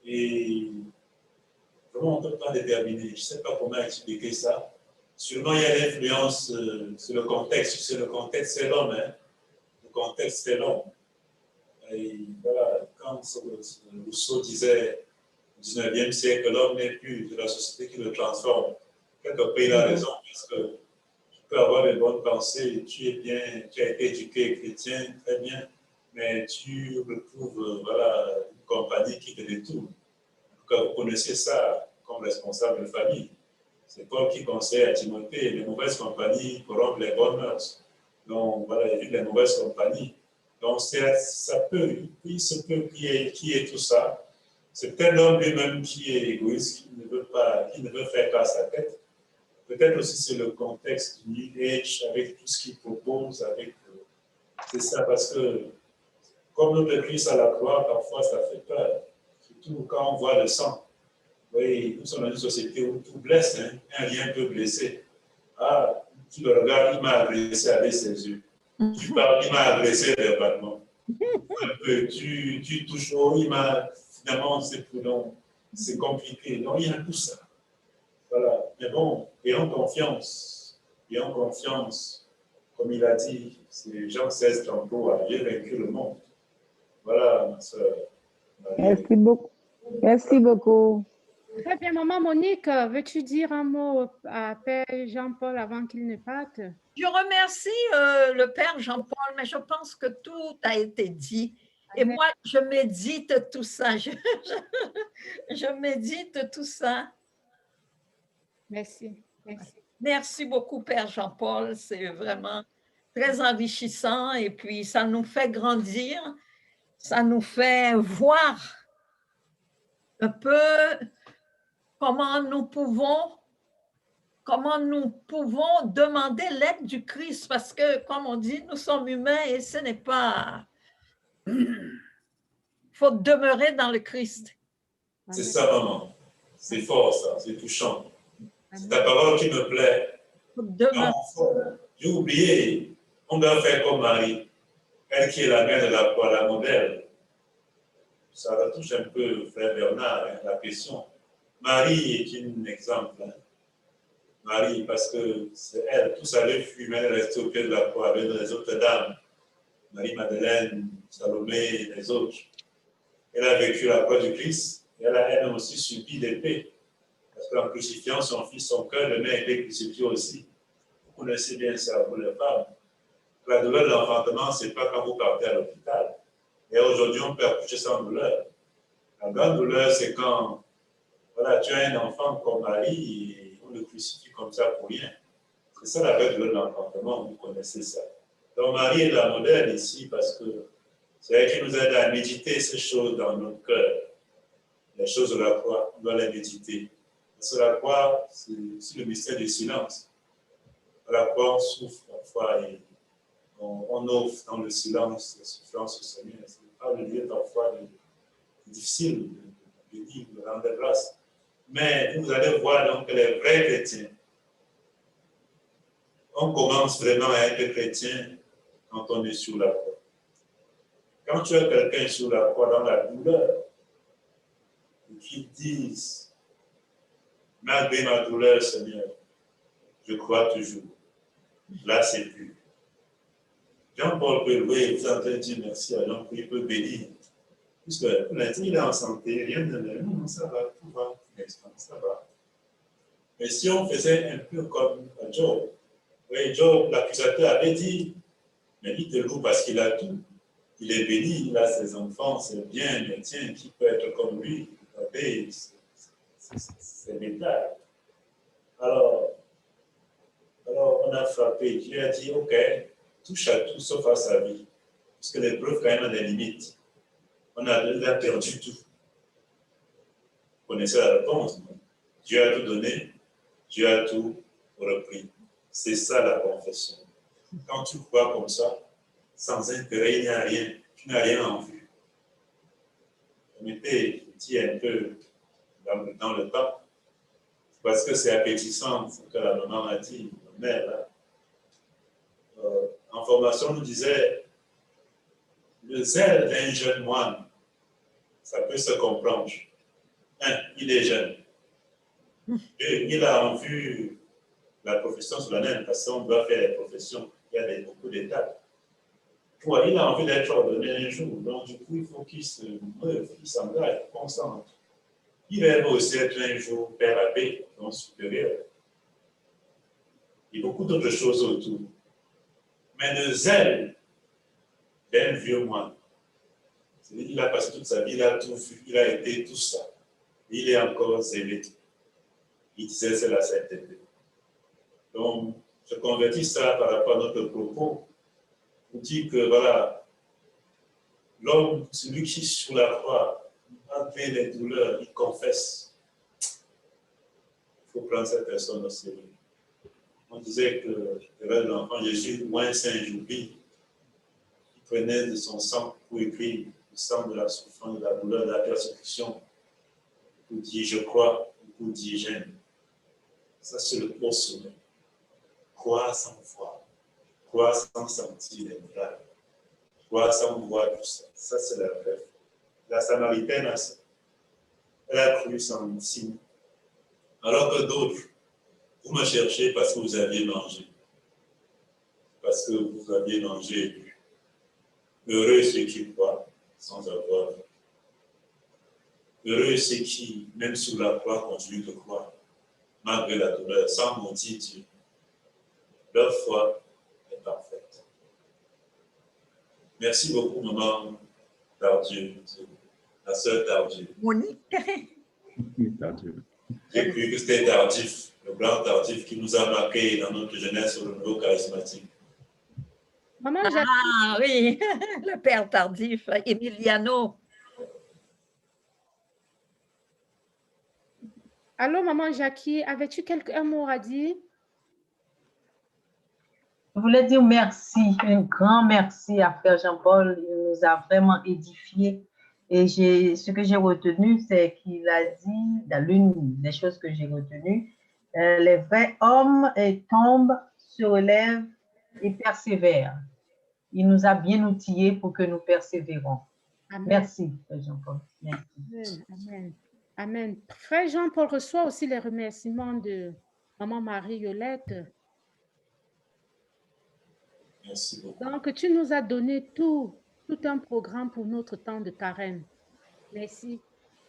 Et vraiment, on ne peut pas déterminer. Je ne sais pas comment expliquer ça. Sûrement, il y a l'influence sur le contexte. C'est le contexte, c'est l'homme. Hein. Le contexte, c'est l'homme. Et voilà, quand Rousseau disait au 19e siècle, l'homme n'est plus de la société qui le transforme. Quelque part, il a raison, parce que tu peux avoir de bonnes pensées, tu es bien, tu as été éduqué chrétien, très bien, mais tu retrouves voilà, une compagnie qui te détourne. En tout cas, vous connaissez ça comme responsable de famille. C'est Paul qui conseille à Timothée, les mauvaises compagnies corrompent les bonnes mœurs. Donc voilà, évite les mauvaises compagnies. Donc ça peut, il se peut qu'il y ait tout ça. C'est peut-être l'homme lui-même qui est égoïste, qui ne veut faire qu'à sa tête. Peut-être aussi c'est le contexte du New Age avec tout ce qu'il propose, c'est ça, parce que comme notre Christ à la croix, parfois ça fait peur. Surtout quand on voit le sang. Oui, nous sommes dans une société où tout blesse, hein. Un lien peut blesser. Ah, tu le regardes, il m'a agressé avec ses yeux. Tu parles, il m'a agressé verbalement. Un peu, tu touches, oh, il m'a, finalement, c'est compliqué. Donc, il y a tout ça. Voilà. Mais bon, ayons confiance, comme il a dit, c'est Jean 16, 33, j'ai vaincu le monde. Voilà, ma soeur. Merci beaucoup. Merci beaucoup. Très bien, maman Monique, veux-tu dire un mot à Père Jean-Paul avant qu'il ne parte? Je remercie le Père Jean-Paul, mais je pense que tout a été dit. Et moi, je médite tout ça. Je médite tout ça. Merci. Merci. Merci beaucoup, Père Jean-Paul. C'est vraiment très enrichissant et puis ça nous fait grandir, ça nous fait voir un peu comment nous pouvons demander l'aide du Christ, parce que, comme on dit, nous sommes humains et ce n'est pas... Il faut demeurer dans le Christ. C'est ça, maman. C'est fort, ça. C'est touchant. C'est ta parole qui me plaît. J'ai oublié. On doit faire comme Marie. Elle qui est la mère de la croix, la modèle. Ça retouche un peu Frère Bernard, hein, la question. Marie est un exemple. Hein. Marie, parce que c'est elle, tout ça le fut, mais elle est restée au pied de la croix avec les autres dames. Marie-Madeleine, Salomé et les autres. Elle a vécu la croix du Christ et elle a elle aussi subi l'épée. Parce qu'en crucifiant son fils, son cœur de mère a été crucifié aussi. Vous connaissez bien ça, vous les femmes. La douleur de l'enfantement, ce n'est pas quand vous partez à l'hôpital. Et aujourd'hui, on peut accoucher sans douleur. La grande douleur, c'est quand voilà, tu as un enfant comme Marie et on le crucifie comme ça pour rien. C'est ça la vraie douleur de l'enfantement, vous connaissez ça. Donc Marie est la modèle ici parce que c'est elle qui nous aide à méditer ces choses dans notre cœur. Les choses de la croix, on doit les méditer. Parce que la croix, c'est le mystère du silence. À la croix, on souffre parfois et on offre dans le silence la souffrance au Seigneur. C'est pas le lieu parfois difficile de dire, de rendre grâce. Mais vous allez voir donc que les vrais chrétiens, on commence vraiment à être chrétien quand on est sur la croix. Quand tu as quelqu'un sur la croix dans la douleur, et qu'ils disent, malgré ma douleur, Seigneur, je crois toujours. Là, c'est plus. Jean-Paul peut louer, vous êtes en train de dire merci à Jean-Paul, il peut bénir. Puisque pour l'instant, il est en santé, rien de non, ça va, tout va, ça va. Mais si on faisait un peu comme Job, oui, Job, l'accusateur avait dit, mais il te loue parce qu'il a tout. Il est béni, il a ses enfants, c'est bien, mais tiens, qui peut être comme lui? Regardez, c'est détail. Alors on a frappé. Dieu a dit, OK, touche à tout sauf à sa vie. Parce que l'épreuve, quand même, a des limites. On a perdu tout. Vous connaissez la réponse. Non? Dieu a tout donné, Dieu a tout repris. C'est ça la confession. Quand tu crois comme ça, sans intérêt, il n'y a rien. Tu n'as rien en vue. Je m'étais dit un peu dans le temps, parce que c'est appétissant ce que la maman a dit, ma mère, là. En formation, nous disait, le zèle d'un jeune moine, ça peut se comprendre. Il est jeune. Et il a en vue la profession solennelle, parce qu'on doit faire les professions. Il y a beaucoup d'étapes. Il a envie d'être ordonné un jour. Donc, du coup, il faut qu'il se meuve, qu'il s'engage, qu'il concentre. Il rêve aussi être un jour père abbé, donc supérieur. Il y a beaucoup d'autres choses autour. Mais le zèle d'un vieux moine, c'est-à-dire qu'il a passé toute sa vie, il a tout vu, il a été tout ça. Il est encore zélé. Il disait c'est la sainteté. Donc, je convertis ça par rapport à notre propos pour dire que voilà, l'homme, celui qui est sur la croix, malgré les douleurs, il confesse. Il faut prendre cette personne au sérieux. On disait que l'enfant Jésus, moins saint j'oublie, il prenait de son sang pour écrire le sang de la souffrance, de la douleur, de la persécution, pour dire je crois, pour dire j'aime. Ça, c'est le haut sommet. Croire sans voir, croire sans sentir les miracles, croire sans voir tout ça. Ça, c'est la rêve. La Samaritaine a ça. Elle a cru sans signe. Alors que d'autres, vous me cherchez parce que vous aviez mangé. Parce que vous aviez mangé et bu. Heureux ceux qui croient sans avoir vu. Heureux ceux qui, même sous la croix, continuent de croire, malgré la douleur, sans maudire Dieu. Leur foi est parfaite. Merci beaucoup, maman Tardieu, la sœur Tardieu. Monique. J'ai cru que c'était Tardif, le grand Tardif qui nous a marqué dans notre jeunesse sur le niveau charismatique. Maman Ah oui, le père Tardif, Emiliano. Allô, maman Jackie, avais-tu un mot à dire? Je voulais dire merci, un grand merci à Frère Jean-Paul. Il nous a vraiment édifiés. Et ce que j'ai retenu, c'est qu'il a dit, dans l'une des choses que j'ai retenues, les vrais hommes tombent, se relèvent et persévèrent. Il nous a bien outillés pour que nous persévérons. Amen. Merci, Frère Jean-Paul. Amen. Amen. Amen. Frère Jean-Paul reçoit aussi les remerciements de maman Marie-Yolette. Merci beaucoup. Donc, tu nous as donné tout un programme pour notre temps de carême. Merci.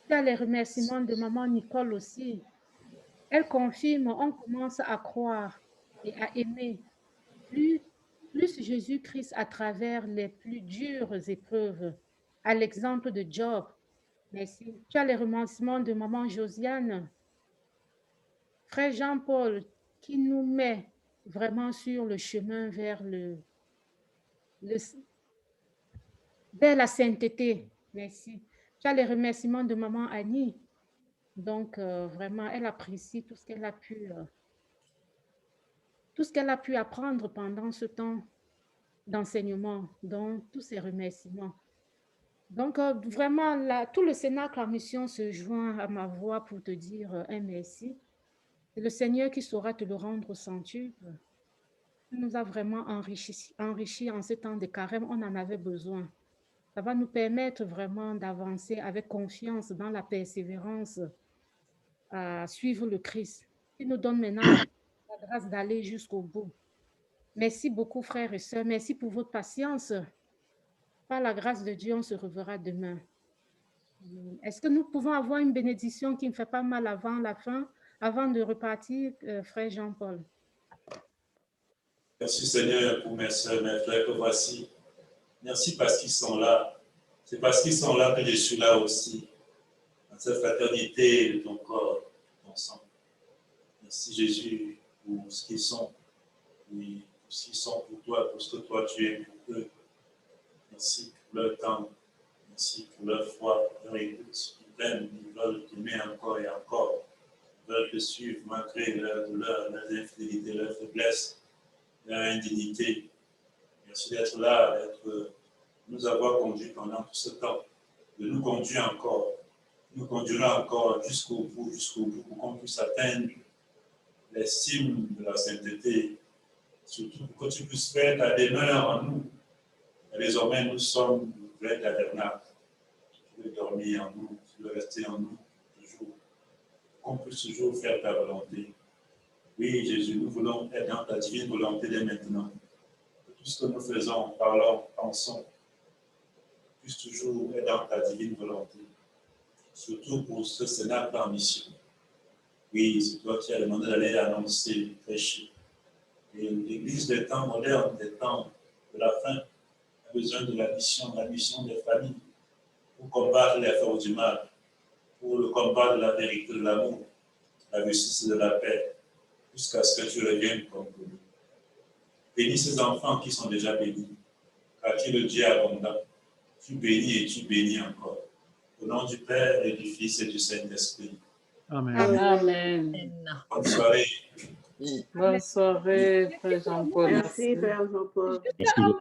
Tu as les remerciements de maman Nicole aussi. Elle confirme, on commence à croire et à aimer plus Jésus-Christ à travers les plus dures épreuves, à l'exemple de Job. Merci. Tu as les remerciements de maman Josiane. Frère Jean-Paul, qui nous met vraiment sur le chemin vers vers la sainteté. Merci. Tu as les remerciements de maman Annie. Donc, vraiment, elle apprécie tout ce qu'elle a pu apprendre pendant ce temps d'enseignement. Donc, tous ces remerciements. Donc, vraiment, tout le Cénacle en mission se joint à ma voix pour te dire un merci. C'est le Seigneur qui saura te le rendre au centuple. Il nous a vraiment enrichi en ce temps de carême. On en avait besoin. Ça va nous permettre vraiment d'avancer avec confiance dans la persévérance à suivre le Christ. Il nous donne maintenant la grâce d'aller jusqu'au bout. Merci beaucoup, frères et sœurs. Merci pour votre patience. Par la grâce de Dieu, on se reverra demain. Est-ce que nous pouvons avoir une bénédiction qui ne fait pas mal avant la fin, avant de repartir, frère Jean-Paul? Merci Seigneur pour mes soeurs, mes frères que voici. Merci parce qu'ils sont là. C'est parce qu'ils sont là que je suis là aussi. Dans cette fraternité de ton corps, de ton sang. Merci Jésus pour ce qu'ils sont, et pour ce qu'ils sont pour toi, pour ce que toi tu es pour eux. Merci pour leur temps, merci pour leur foi, leur écoute. Ils veulent t'aimer encore et encore. Ils veulent te suivre malgré leur douleur, leurs infidélités, leurs faiblesses, leur indignité. Merci d'être là, de nous avoir conduits pendant tout ce temps, de nous conduire encore. Nous conduira encore jusqu'au bout, pour qu'on puisse atteindre les cimes de la sainteté, surtout pour que tu puisses faire ta demeure en nous. Et désormais, nous sommes le vrai tabernacle. Tu veux dormir en nous, tu veux rester en nous toujours, qu'on puisse toujours faire ta volonté. Oui, Jésus, nous voulons être dans ta divine volonté dès maintenant. Que tout ce que nous faisons, parlons, pensons, puisse toujours être dans ta divine volonté. Surtout pour ce Sénat en mission. Oui, c'est toi qui as demandé d'aller annoncer, prêcher. Et l'Église des temps modernes, des temps de la fin, a besoin de la mission des familles, pour combattre les forces du mal, pour le combat de la vérité, de l'amour, de la justice et de la paix, jusqu'à ce que tu reviennes comme nous. Bénis ces enfants qui sont déjà bénis, car tu es le Dieu abondant. Tu bénis et tu bénis encore. Au nom du Père et du Fils et du Saint-Esprit. Amen. Amen. Bonne soirée. Bonne soirée, Frère Jean-Paul. Merci, Père Jean-Paul.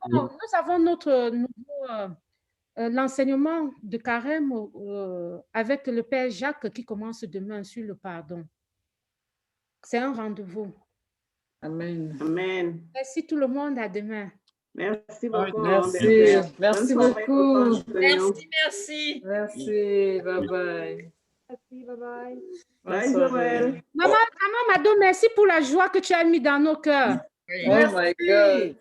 Nous avons notre nouveau l'enseignement de carême avec le Père Jacques qui commence demain sur le pardon. C'est un rendez-vous. Amen. Amen. Merci tout le monde, à demain. Merci beaucoup. Merci. Merci Bonne soirée, beaucoup. papa. Merci. Merci. Bye bye. Merci, bye bye. Bye, Joël. Maman Mado, merci pour la joie que tu as mis dans nos cœurs. Oh my God.